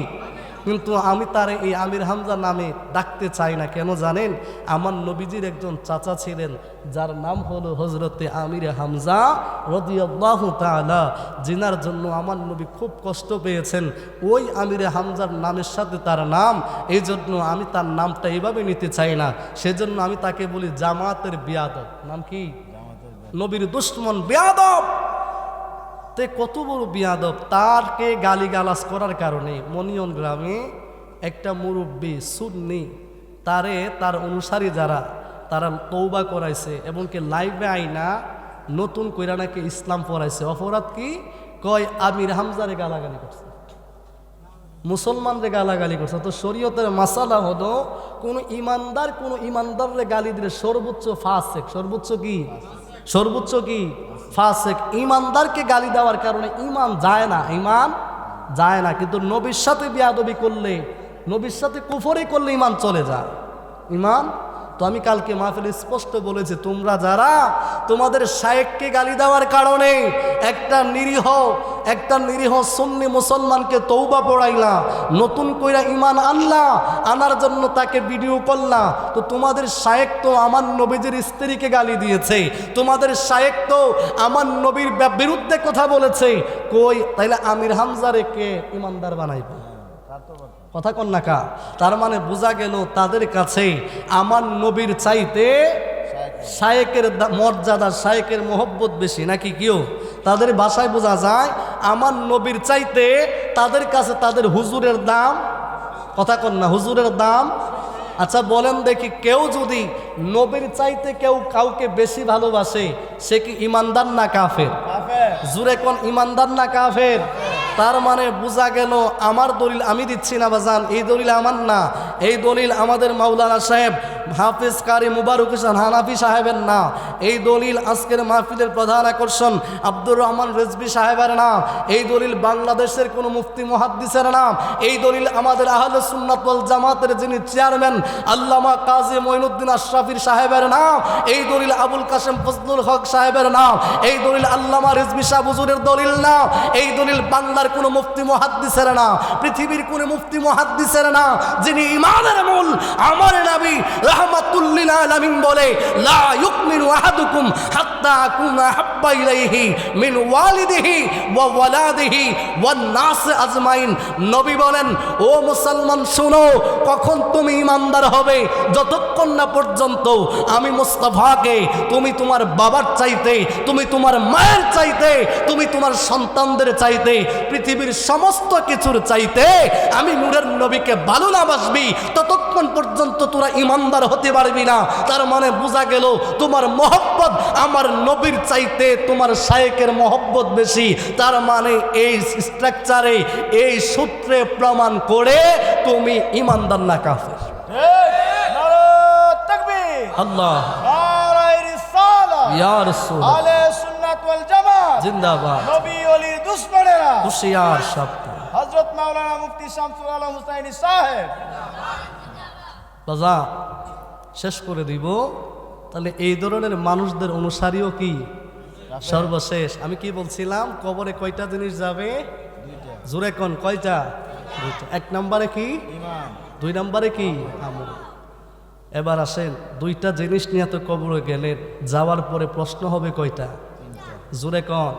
কিন্তু আমি তার এই আমির হামজা নামে ডাকতে চাই না। কেন জানেন? আমার নবীজির একজন চাচা ছিলেন যার নাম হলো হজরতে আমির হামজা রাদিয়াল্লাহু তাআলা, জিনার জন্য আমার নবী খুব কষ্ট পেয়েছেন। ওই আমির হামজার নামের সাথে তার নাম, এই জন্য আমি তার নামটা এইভাবে নিতে চাই না। সেজন্য আমি তাকে বলি জামাতের বিয়াদব। নাম কি? নবীর দুশমন, বিয়াদব। তে কত বড় বিয়াদব! তারকে গালিগালাজ করার কারণে মনিয়ন গ্রামে একটা মুরব্বী সুন্নি তারে তার অনুসারী যারা তারা তৌবা করাইছে এবং কি লাইভে আইনা নতুন কইরা নাকি ইসলাম পড়াইছে। অপরাধ কি? কয় আমির হামজারে গালাগালি করছে, মুসলমানরে গালাগালি করছে। তো শরীয়তের মাসালা হলো কোন ইমানদাররে গালি দিলে সর্বোচ্চ ফাসেক, সর্বোচ্চ কি? সর্বোচ্চ কি? ফাসেক। ইমানদারকে গালি দেওয়ার কারণে ইমান যায় না, ইমান যায় না। কিন্তু নবীর সাথে বিয়াদবি করলে, নবীর সাথে কুফরি করলে ইমান চলে যায়। ইমান তো আমি কালকে মাহফিলে স্পষ্ট বলেছি, তোমরা যারা তোমাদের শায়েখকে গালি দেওয়ার কারণে একটা নিরীহ সুন্নি মুসলমানকে তৌবা পড়াইলা, নতুন কইরা ইমান আনলা, আনার জন্য তাকে ভিডিও করলা, তো তোমাদের শায়েখ তো আমার নবীজির স্ত্রীকে গালি দিয়েছে, তোমাদের শায়েখ তো আমার নবীর বিরুদ্ধে কথা বলেছে। কই তাইলে আমির হামজারে কে ইমানদার বানাইবে? কথা কন না কা? তার মানে বোঝা গেল তাদের কাছে আমার নবীর চাইতে শায়েকের মর্যাদা, শায়েকের মহব্বত বেশি নাকি কিও? তাদের ভাষায় বোঝা যায় আমার নবীর চাইতে তাদের কাছে তাদের হুজুরের দাম। কথা কন না? হুজুরের দাম। আচ্ছা বলেন দেখি, কেউ যদি নবীর চাইতে কেউ কাউকে বেশি ভালোবাসে, সে কি ইমানদার না কাফের? জুরে কোন, ইমানদার না কাফের? তার মানে বোঝা গেল আমার দলিল আমি দিচ্ছি না বাজান, এই দলিল আমার না, এই দলিল আমাদের মাওলানা সাহেব হাফিজ কারি মুবারক হোসেন হানাফি সাহেবের না, এই দলিল আজকের মাহফিলের প্রধান আকর্ষণ আব্দুর রহমান রেজভী সাহেবের নাম, এই দলিল বাংলাদেশের কোনো মুফতি মুহাদ্দিসের নাম, এই দলিল আমাদের আহলে সুন্নাত ওয়াল জামাতের যিনি চেয়ারম্যান আল্লামা কাজী মঈনুদ্দিন আশরাফির সাহেবের নাম, এই দলিল আবুল কাসেম ফজলুল হক সাহেবের নাম, এই দলিল আল্লামা রেজভী শাহ হুজুরের দলিল না, এই দলিল বাংলার কোনো মুফতি মুহাদ্দিসের না, পৃথিবীর কোনো মুফতি মুহাদ্দিসের না, যিনি ঈমানের মূল আমার নবী রাহমাতুল লিল আলামিন বলে লা ইউমিনু আহাদুকুম হাত্তা আকুনা হাব্বা ইলাইহি মিন ওয়ালিদিহি ওয়া ওয়ালাদিহি ওয়ান নাস আজমাইন। নবী বলেন, ও মুসলমান শুনো, কখন তুমি ঈমানদার হবে? যতক্ষণ না পর্যন্ত আমি মুস্তাফাকে তুমি তোমার বাবার চাইতে, তুমি তোমার মায়ের চাইতে, তুমি তোমার সন্তানদের চাইতে, পৃথিবীর সমস্ত কিছুর চাইতে আমি নূরের নবীকে ভালো না বাসবি, ততক্ষণ পর্যন্ত তোরা ঈমানদার হতে পারবি না। তার মানে বোঝা গেল তোমার মহব্বত আমার নবীর চাইতে তোমার শায়েখের মহব্বত বেশি। তার মানে এই স্ট্রাকচারে, এই সূত্রে প্রমাণ করে তুমি ঈমানদার না কাফের। আল্লাহ ইয়া রাসূল আহলে সুন্নাত ওয়াল জামাত জিন্দাবাদ। নবী ওলির দুশমনেরা হুশিয়ার শব্দ হযরত মাওলানা মুফতি শামসুল আলম হুসাইনি সাহেব। বাজা শেষ করে দিব। তাহলে এই ধরনের মানুষদের অনুসারীও কি সর্বশেষ? আমি কি বলছিলাম, কবরে কয়টা জিনিস যাবে? জোরে কোন, কয়টা? দুইটা। এক নম্বরে কি? ঈমান। দুই নম্বরে কি? আমল। এবার আসেন, দুইটা জিনিস নিয়ে তো কবরে গেলেন, যাওয়ার পরে প্রশ্ন হবে কয়টা? জোরে কোন?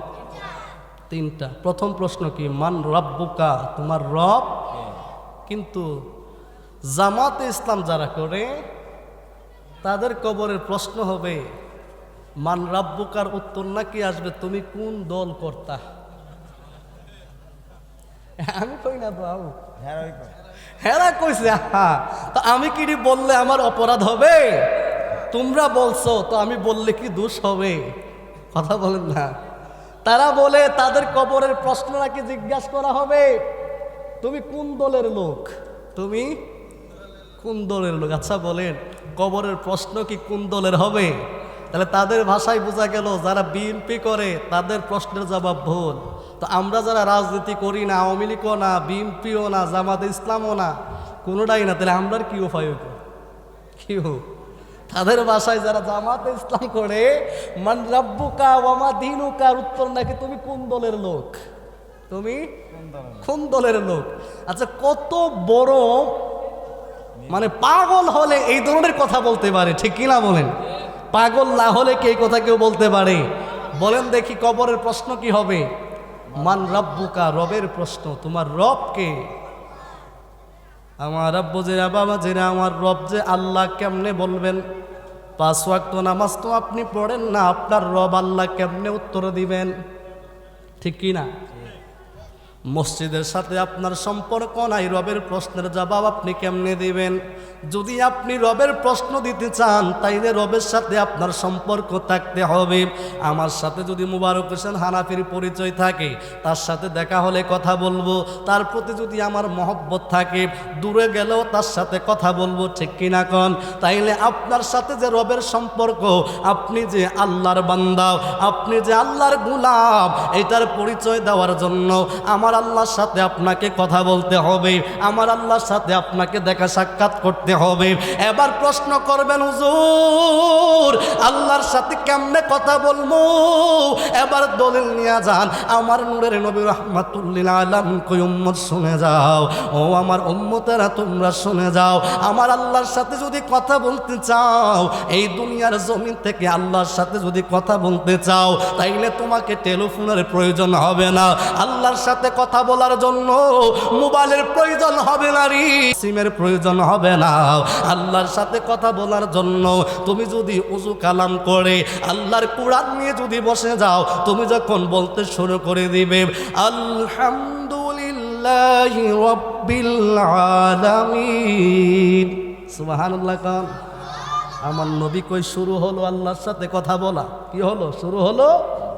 তিনটা। প্রথম প্রশ্ন কি? মান রাব্বুকা, তোমার রব। কিন্তু জামাতে ইসলাম যারা করে তাদের কবরের প্রশ্ন হবে মান রাব্বুকার উত্তর নাকি আসবে তুমি কোন দল কর্তা। আমি কই না তো, হেরা কইছে। তা আমি কি বললে আমার অপরাধ হবে? তোমরা বলছো, তো আমি বললে কি দোষ হবে? কথা বলেন না। তারা বলে তাদের কবরের প্রশ্ন নাকি জিজ্ঞাসা করা হবে তুমি কোন দলের লোক, তুমি কোন দলের লোক। আচ্ছা বলেন, কবরের প্রশ্ন কি কোন দলের হবে? তাহলে তাদের ভাষায় বোঝা গেল যারা বিএনপি করে তাদের প্রশ্নের জবাব ভুল। তো আমরা যারা রাজনীতি করি না, আওয়ামী লীগও না, বিএনপিও না, জামাতে ইসলামও না, কোনোটাই না, তাহলে আমরা কি উপায় হইব? কি হোক তাদের ভাষায় যারা জামাতে ইসলাম করে মান রাব্বুকা ওয়া মা দীনুকা, উত্তর নাকি তুমি কোন দলের লোক। তুমি কোন দলের লোক? আচ্ছা, কত বড় মানে পাগল হলে এই ধরনের কথা বলতে পারে, ঠিক কিনা বলেন? পাগল না হলে কি এই কথা কেউ বলতে পারে? বলেন দেখি, কবরের প্রশ্ন কি হবে? মান রাব্বুকা, রবের প্রশ্ন, তোমার রব কে? আমার রব্বু যে বাবা যে আমার রব যে আল্লাহ কেমনে বলবেন? 5 ওয়াক্ত নামাজ তো আপনি পড়েন না, আপনার রব আল্লাহ কেমনে উত্তর দিবেন? ঠিক কি না? মসজিদের সাথে আপনার সম্পর্ক নাই, রবের প্রশ্নের জবাব আপনি কেমনে দিবেন? যদি আপনি রবের প্রশ্ন দিতে চান তাইলে রবের সাথে আপনার সম্পর্ক থাকতে হবে। আমার সাথে যদি মুবারক হোসেন হানাফির পরিচয় থাকে, তার সাথে দেখা হলে কথা বলবো, তার প্রতি যদি আমার মহব্বত থাকে, দূরে গেলেও তার সাথে কথা বলবো, ঠিক কিনা কন? তাইলে আপনার সাথে যে রবের সম্পর্ক, আপনি যে আল্লাহর বান্দা, আপনি যে আল্লাহর গোলাম, এটার পরিচয় দেওয়ার জন্য আমার আল্লাহর সাথে আপনাকে কথা বলতে হবে, আমার আল্লাহর সাথে আপনাকে দেখা সাক্ষাৎ করতে হবে। এবার প্রশ্ন করবেন, হুজুর আল্লাহর সাথে কেমনে কথা বলবো? এবার দলিল নিয়ে যান। আমার নূরের নবী রাহমাতুল্লিল আলামিন কই, উম্মত শুনে যাও, ও আমার উম্মতেরা তোমরা শুনে যাও, আমার আল্লাহর সাথে যদি কথা বলতে চাও, এই দুনিয়ার জমিন থেকে আল্লাহর সাথে যদি কথা বলতে চাও, তাইলে তোমাকে টেলিফোনের প্রয়োজন হবে না, আল্লাহর সাথে কথা বলার জন্য মোবাইলের প্রয়োজন হবে না, সিমের প্রয়োজন হবে না। আল্লাহর সাথে কথা বলার জন্য তুমি যদি উযু কালাম করে আল্লাহর কোরআন নিয়ে যদি বসে যাও, তুমি যখন বলতে শুরু করে দিবে আলহামদুলিল্লাহি রাব্বিল আলামিন, সুবহানাল্লাহ কান, আমার নবী কই শুরু হলো আল্লাহর সাথে কথা বলা। কি হলো? শুরু হলো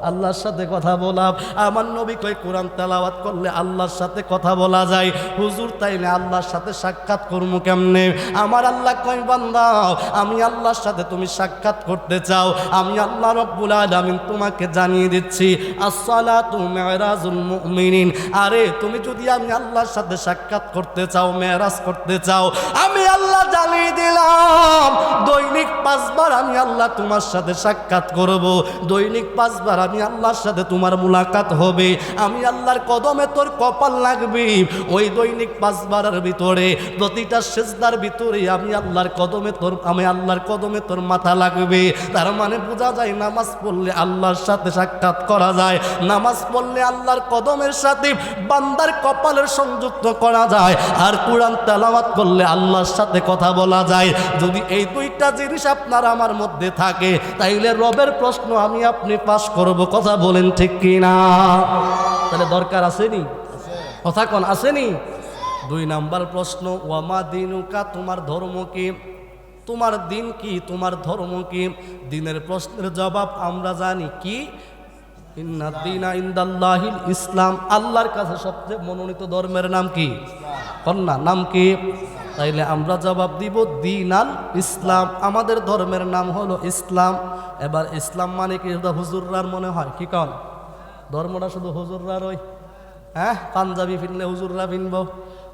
আল্লাহর সাথে কথা বলা। আমার নবী কই কোরআন তেলাওয়াত করলে আল্লাহর সাথে কথা বলা যায়। হুজুর তাইলে আল্লাহর সাথে সাক্ষাৎ করবো কেমনে? আমার আল্লাহ কই, বান্দা আমি আল্লাহর সাথে তুমি সাক্ষাৎ করতে চাও, আমি আল্লাহ রব্বুল আলামিন তোমাকে জানিয়ে দিচ্ছি, আসসালাতু মিরাজুল মুমিনিন। আরে তুমি যদি আমি আল্লাহর সাথে সাক্ষাৎ করতে চাও, মেরাজ করতে চাও, আমি আল্লাহ জানিয়ে দিলাম দৈনিক 5 বার আমি আল্লাহ তোমার সাথে সাক্ষাৎ করব, দৈনিক 5 বার আমি আল্লাহর সাথে তোমার মুলাকাত হবে, আমি আল্লাহর কদমে তোর কপাল লাগবে। ওই দৈনিক 5 বারের ভিতরে প্রতিটা সিজদার ভিতরে আমি আল্লাহর কদমে তোর মাথা লাগবে। তার মানে বোঝা যায় নামাজ পড়লে আল্লাহর সাথে সাক্ষাৎ করা যায়, নামাজ পড়লে আল্লাহর কদমের সাথে বান্দার কপালের সংযুক্ত করা যায়, আর কোরআন তেলাওয়াত করলে আল্লাহর সাথে কথা বলা যায়। যদি এই দুইটা জিনিস আপনার আমার মধ্যে থাকে, তাইলে রবের প্রশ্ন আমি আপনি পাস করব। কথা বলেন ঠিক কিনা? তাহলে দরকার আসেনি? কথা কোন আসেনি? 2 নাম্বার প্রশ্ন, ওয়ামা দিনুকা, তোমার ধর্ম কি? তোমার দিন কি? তোমার ধর্ম কি? দিনের প্রশ্নের জবাব আমরা জানি কি? ইন্না দীনা ইনদাল্লাহিল ইসলাম, আল্লাহর কাছে সবচেয়ে মনোনীত ধর্মের নাম কি? কন্যা নাম কি? তাইলে আমরা জবাব দিব দীন আল ইসলাম, আমাদের ধর্মের নাম হলো ইসলাম। এবার ইসলাম মানে কি? হুজুররার মনে হয় কি কন? ধর্মটা শুধু হুজুররার ওই, হ্যাঁ, পাঞ্জাবি ফিরলে হুজুররা ফিনব,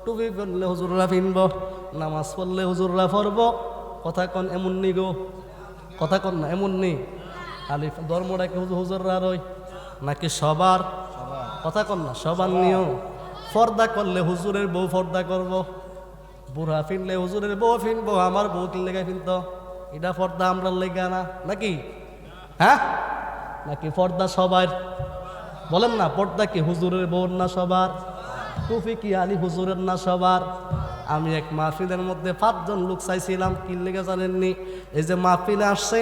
টুপি পরলে হুজুররা ফিনব, নামাজ পড়লে হুজুররা পড়ব। কথা কন এমন নি গো? কথা কন না এমন নি? খালি ধর্মটা কি হুজুররার ওই নাকি সবার? কথা কন না সবার নিয়ম। পর্দা করলে হুজুরের বউ পর্দা করব, বুড়া ফিনলে হুজুরের বউ ফিনবো, আমার বউ কি লেগে ফিনত? এটা পর্দা আমরা লেগা না নাকি? হ্যাঁ, নাকি পর্দা সবার? বলেন না, পর্দা কি হুজুরের বউর না সবার? টুপি কি আলী হুজুরের না সবার? আমি এক মাহফিলের মধ্যে 5 জন লোক চাইছিলাম, কি লেগে জানেননি? এই যে মাহফিলে আসছে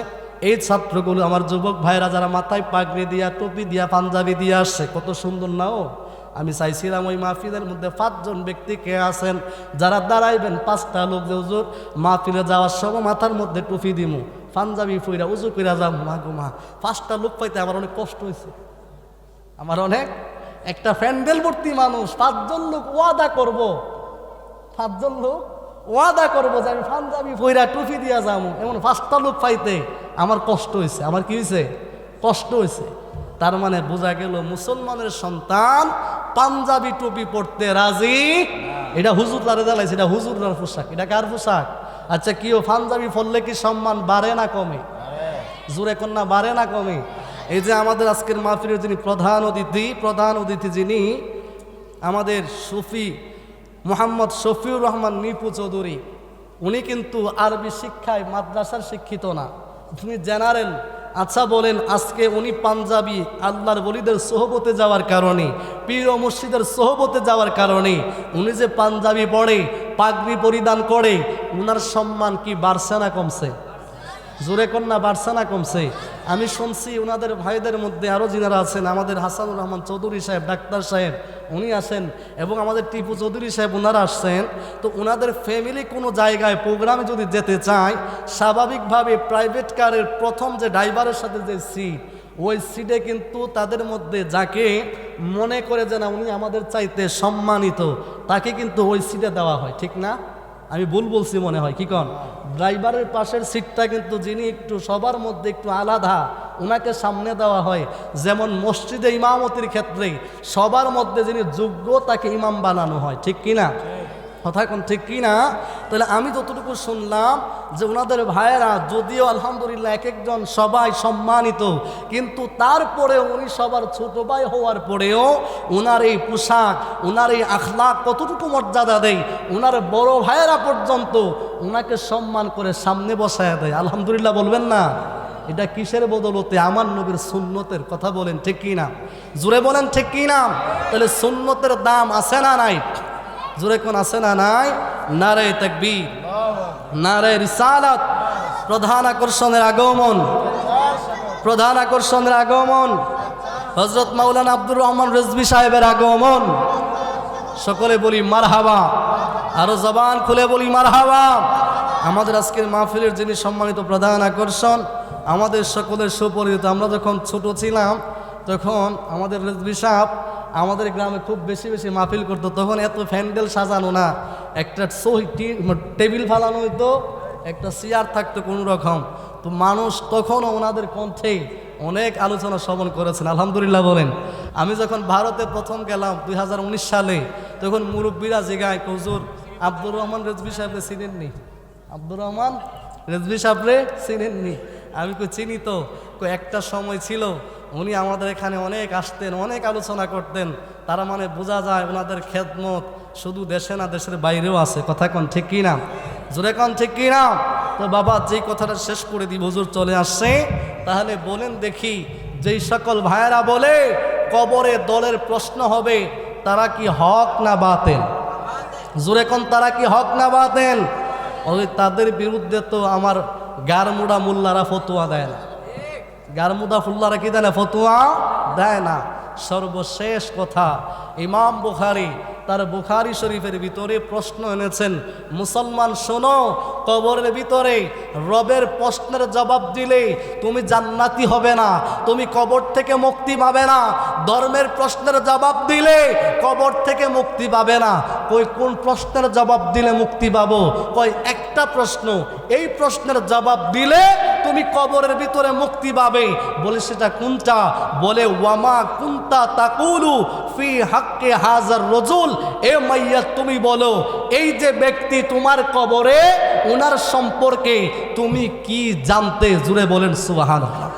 এই ছাত্রগুলো, আমার যুবক ভাইরা যারা মাথায় পাগড়ি দিয়া, টুপি দিয়া, পাঞ্জাবি দিয়া আসছে, কত সুন্দর না? ও আমি চাইছিলাম ওই মাহফিলের মধ্যে 5 জন ব্যক্তি কে আছেন যারা দাঁড়াইবেন, 5টা লোক যে হুজুর মাহফিলে যাওয়ার সময় মাথার মধ্যে টুপি দিমু, পাঞ্জাবি ফুইরা উজু কইরা যাম। মা গো মা, 5টা লোক পাইতে আমার অনেক কষ্ট হয়েছে। আমার অনেক, একটা প্যান্ডেল ভর্তি মানুষ, 5 জন লোক ওয়াদা করব, 5 জন লোক ওয়াদা করবো যে আমি পাঞ্জাবি ফুইরা টুপি দিয়া যাবো, এমন 5টা লোক পাইতে আমার কষ্ট হয়েছে। আমার কি হয়েছে? কষ্ট হয়েছে। তার মানে বোঝা গেল মুসলমানের সন্তান পাঞ্জাবি টুপি পড়তে রাজি। এটা হুজুরদারে জ্বালাইছে, এটা হুজুরদার পোশাক। এটা কার পোশাক? আচ্ছা, কি ও পাঞ্জাবি পরলে কি সম্মান বাড়ে না কমে? জোরে কন্যা, বাড়ে না কমে? এই যে আমাদের আজকের মাহফিলের যিনি প্রধান অতিথি যিনি আমাদের সুফি মোহাম্মদ শফিউর রহমান নিপু চৌধুরী, উনি কিন্তু আরবি শিক্ষায় মাদ্রাসার শিক্ষিত না, উনি জেনারেল। আচ্ছা বলেন, আজকে উনি পাঞ্জাবি আল্লাহর বলিদের সোহবতে যাওয়ার কারণে, পীর ও মসজিদের সোহবতে যাওয়ার কারণে উনি যে পাঞ্জাবি পরে, পাগড়ি পরিধান করে, উনার সম্মান কি বাড়ছে না কমছে? জোরে কন্যা বাড়ছে না কমছে? আমি শুনছি ওনাদের ভাইদের মধ্যে আরও যিনারা আছেন, আমাদের হাসানুর রহমান চৌধুরী সাহেব, ডাক্তার সাহেব উনি আসেন, এবং আমাদের টিপু চৌধুরী সাহেব ওনারা আসছেন। তো ওনাদের ফ্যামিলি কোনো জায়গায় প্রোগ্রামে যদি যেতে চায়, স্বাভাবিকভাবে প্রাইভেট কারের প্রথম যে ড্রাইভারের সাথে যে সিট, ওই সিটে কিন্তু তাদের মধ্যে যাকে মনে করে যে না উনি আমাদের চাইতে সম্মানিত, তাকে কিন্তু ওই সিটে দেওয়া হয়, ঠিক না? আমি ভুল বলছি মনে হয়, কি কন? ড্রাইভারের পাশের সিটটা কিন্তু যিনি একটু সবার মধ্যে একটু আলাদা, ওনাকে সামনে দেওয়া হয়। যেমন মসজিদে ইমামতির ক্ষেত্রে সবার মধ্যে যিনি যোগ্য তাকে ইমাম বানানো হয়, ঠিক কিনা? কথা কোন ঠিক কিনা? তাহলে আমি যতটুকু শুনলাম যে ওনাদের ভাইয়েরা যদিও আলহামদুলিল্লাহ এক একজন সবাই সম্মানিত, কিন্তু তারপরেও উনি সবার ছোট ভাই হওয়ার পরেও ওনার এই পোশাক, ওনার এই আখলাক কতটুকু মর্যাদা দেয়, ওনার বড় ভাইয়েরা পর্যন্ত ওনাকে সম্মান করে সামনে বসায় দেয়। আলহামদুলিল্লাহ বলবেন না? এটা কিসের বদলতে? আমার নবীর সুন্নতের। কথা বলেন ঠিক কিনা? জোরে বলেন ঠিক কিনা? তাহলে সুন্নতের দাম আছে না নাই? জোরে কোন আছে না নাই? নারে তাকবীর, নারে রিসালাত। প্রধান আকর্ষণের আগমন, প্রধান আকর্ষণের আগমন, হযরত মাওলানা আব্দুর রহমান রেজভী সাহেবের আগমন। সকলে বলি মারহাবা, আরো জবান খুলে বলি মারহাবা। আমাদের আজকের মাহফিলের যিনি সম্মানিত প্রধান আকর্ষণ, আমাদের সকলের সুপরিচিত। আমরা যখন ছোট ছিলাম তখন আমাদের রেজভী সাহেব আমাদের গ্রামে খুব বেশি বেশি মাহফিল করতো। তখন এত প্যান্ডেল সাজানো না, একটা টেবিল ফালানো হইতো, একটা চেয়ার থাকতো কোনো রকম। তো মানুষ তখনও ওনাদের কণ্ঠে অনেক আলোচনা শ্রবণ করেছেন, আলহামদুলিল্লাহ বলেন। আমি যখন ভারতে প্রথম গেলাম 2019 সালে, তখন মুরব্বীরা জিগায়, হুজুর আব্দুর রহমান রেজভী সাহেবরে চিনেননি? আব্দুর রহমান রেজভী সাহেবরে চিনেননি? আমি কই চিনি তো। একটা সময় ছিল উনি আমাদের এখানে অনেক আসতেন, অনেক আলোচনা করতেন। তারা মানে বোঝা যায় ওনাদের খেদমত শুধু দেশে না, দেশের বাইরেও আছে। কথা কন ঠিক কিনা? জোরে কন ঠিক কিনা? তো বাবা যেই কথাটা শেষ করে দিই, হুজুর চলে আসছে, তাহলে বলেন দেখি, যেই সকল ভাইয়েরা বলে কবরে দলের প্রশ্ন হবে, তারা কি হক না বাতিল? জোরে কন, তারা কি হক না বাতিল? ওই তাদের বিরুদ্ধে তো আমার গারমুড়া মোল্লারা ফতোয়া দেয় না, গারমুদা ফুল্লারা কি দেয় না? ফতোয়া দেয় না। সর্বশেষ কথা, ইমাম বুখারী তার বুখারী শরীফের ভিতরে প্রশ্ন এনেছেন, মুসলমান শোনো, কবরের ভিতরে রবের প্রশ্নের জবাব দিলে তুমি জান্নাতি হবে না, তুমি কবর থেকে মুক্তি পাবে না। ধর্মের প্রশ্নের জবাব দিলে কবর থেকে মুক্তি পাবে না। কই কোন প্রশ্নের জবাব দিলে মুক্তি পাবো? কয় একটা প্রশ্ন, এই প্রশ্নের জবাব দিলে তুমি কবরের ভিতরে মুক্তি পাবে। বলে সেটা কোনটা? বলে ওয়ামা কুনতা তাকুলু ফি হাক্কে হাজার রজুল। এ মাইয়া তুমি বলো, এই যে ব্যক্তি তোমার কবরে, ওনার সম্পর্কে তুমি কি জানতে? জুড়ে বলেন সুবহানাল্লাহ।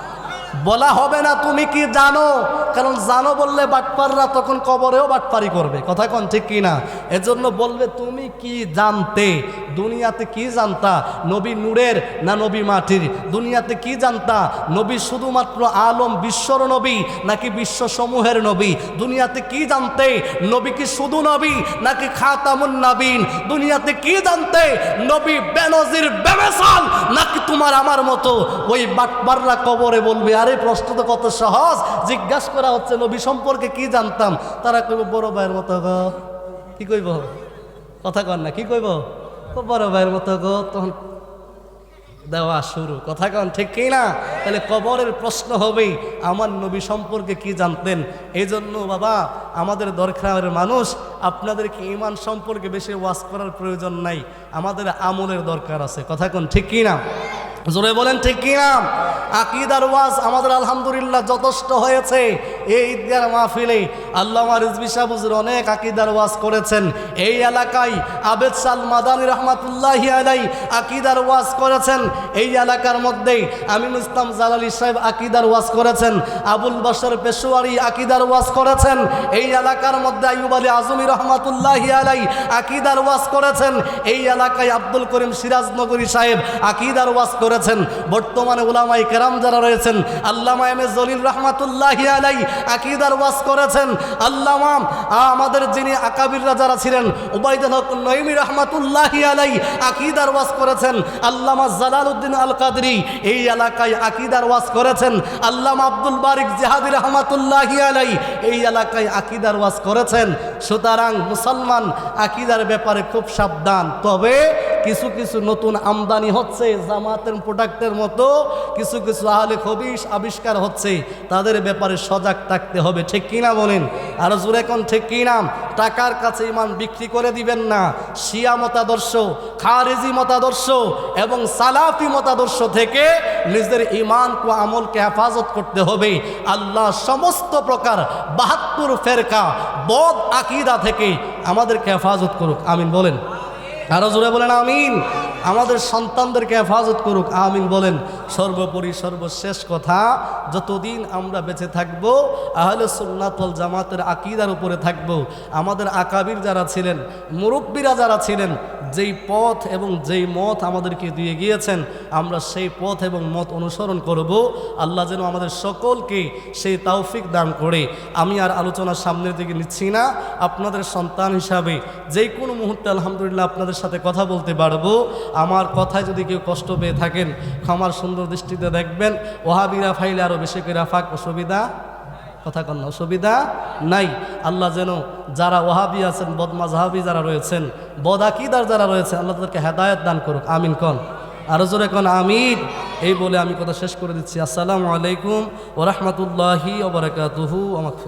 বলা হবে না তুমি কি জানো, কারণ জানো বললে বাটপাররা তখন কবরেও বাটপারি করবে। কথা কোন ঠিক কিনা? এজন্য বলবে তুমি কি জানতে? দুনিয়াতে কি জানতা? নবী নূরের না নবী মাটির? দুনিয়াতে কি জানতা? নবী শুধুমাত্র আলম বিশ্বর নবী নাকি বিশ্বসমূহের নবী? দুনিয়াতে কি জানতে? নবী কি শুধু নবী নাকি খাতামুন নবীন? দুনিয়াতে কি জানতে? নবী বেনজির বেমেসাল নাকি তোমার আমার মতো? ওই বাটপাররা কবরে বলবে, আরে প্রশ্ন তো কত সহজ, জিজ্ঞাসা করা হচ্ছে নবী সম্পর্কে কি জানতাম? তারা কইব বড় ভাইয়ের মতো গো। কি কইব? কথা কন না, কি কইব? বড় ভাইয়ের মতো গো। তখন দেওয়া শুরু। কথা কন ঠিক কি না? তাহলে কবরের প্রশ্ন হবে আমার নবী সম্পর্কে কি জানতেন? এই জন্য বাবা আমাদের দরকারের মানুষ, আপনাদেরকে ঈমান সম্পর্কে বেশি ওয়াজ করার প্রয়োজন নাই, আমাদের আমলের দরকার আছে। কথা কন ঠিক কি না? জোরে বলেন ঠিক কি না? আকীদার ওয়াজ আমাদের আলহামদুলিল্লাহ যথেষ্ট হয়েছে। এই ঈদগার মাহফিলে আল্লামা রিজভী সাহেব হুজুর অনেক আকীদার ওয়াজ করেছেন। এই এলাকায় আবেদ সাল মাদানী রহমাতুল্লাহি আলাইহি আকীদার ওয়াজ করেছেন। এই এলাকার মধ্যে আমিনুল ইসলাম জালালী সাহেব আকীদার ওয়াজ করেছেন। আবুল বাশার পেশোয়ারি আকীদার ওয়াজ করেছেন। এই এলাকার মধ্যে আইয়ুব আলী আজমি রহমাতুল্লাহি আলাইহি আকীদার ওয়াজ করেছেন। এই এলাকায় আব্দুল করিম সিরাজনগরী সাহেব আকীদার ওয়াজ করেছেন। বর্তমানে উলামায়ে কেরাম যারা রয়েছেন, আল্লামা এম এ জলিল রহমাতুল্লাহি আলাইহি আকীদার ওয়াজ করেছেন। আল্লামা আমাদের যিনি আকাবিররা যারা ছিলেন, উবাইদুল হক নঈমী রহমাতুল্লাহি আলাইহি আকীদার ওয়াজ করেছেন। আল্লামা জালালউদ্দিন আল কাদরি এই এলাকায় আকীদার ওয়াজ করেছেন। আল্লামা আব্দুল বারিক জিহাদি রহমাতুল্লাহি আলাইহি এই এলাকায় আকীদার ওয়াজ করেছেন। সুতরাং মুসলমান আকীদার ব্যাপারে খুব সাবধান। তবে কিছু কিছু নতুন আমদানি হচ্ছে, জামাতের প্রোডাক্টের মতো কিছু কিছু আহলে খবিশ আবিষ্কার হচ্ছে, তাদের ব্যাপারে সজাগ থাকতে হবে। ঠিক কিনা বলেন? আর জোরে কোন ঠিক কিনা? টাকার কাছে ইমান বিক্রি করে দিবেন না। শিয়া মতাদর্শ, খারেজি মতাদর্শ এবং সালাফি মতাদর্শ থেকে নিজের ইমান ও আমলকে হেফাজত করতে হবে। আল্লাহ সমস্ত প্রকার ৭২ ফেরকা বদ আকীদা থেকে আমাদেরকে হেফাজত করুক, আমিন বলেন। আরো জোরে বলেন আমিন। আমাদের সন্তানদেরকে হেফাজত করুক, আমিন বলেন। সর্বোপরি সর্বশেষ কথা, যতদিন আমরা বেঁচে থাকবো আহলে সুন্নাত ওয়াল জামাতের আকীদার উপরে থাকবো। আমাদের আকাবির যারা ছিলেন, মুরব্বীরা যারা ছিলেন, যেই পথ এবং যেই মত আমাদেরকে দিয়ে গিয়েছেন, আমরা সেই পথ এবং মত অনুসরণ করব। আল্লাহ যেন আমাদের সকলকে সেই তৌফিক দান করে। আমি আর আলোচনা সামনের দিকে নিচ্ছি না। আপনাদের সন্তান হিসাবে যে কোনো মুহূর্তে আলহামদুলিল্লাহ আপনাদের সাথে কথা বলতে পারবো। আমার কথায় যদি কেউ কষ্ট পেয়ে থাকেন, ক্ষমার সুন্দর দৃষ্টিতে দেখবেন। ওহাবিরা ফাইলে আরও বেশি করে রাফাক, অসুবিধা কথা কন না, অসুবিধা নাই। আল্লাহ যেন যারা ওহাবি আছেন, বদমাযহাবি যারা রয়েছেন, বদ আকীদার যারা রয়েছে, আল্লাহ তাদেরকে হেদায়েত দান করুক, আমিন কন। আরো জোরে কন আমিন। এই বলে আমি কথা শেষ করে দিচ্ছি। আসসালামু আলাইকুম ওয়া রাহমাতুল্লাহি ওয়া বারাকাতুহু।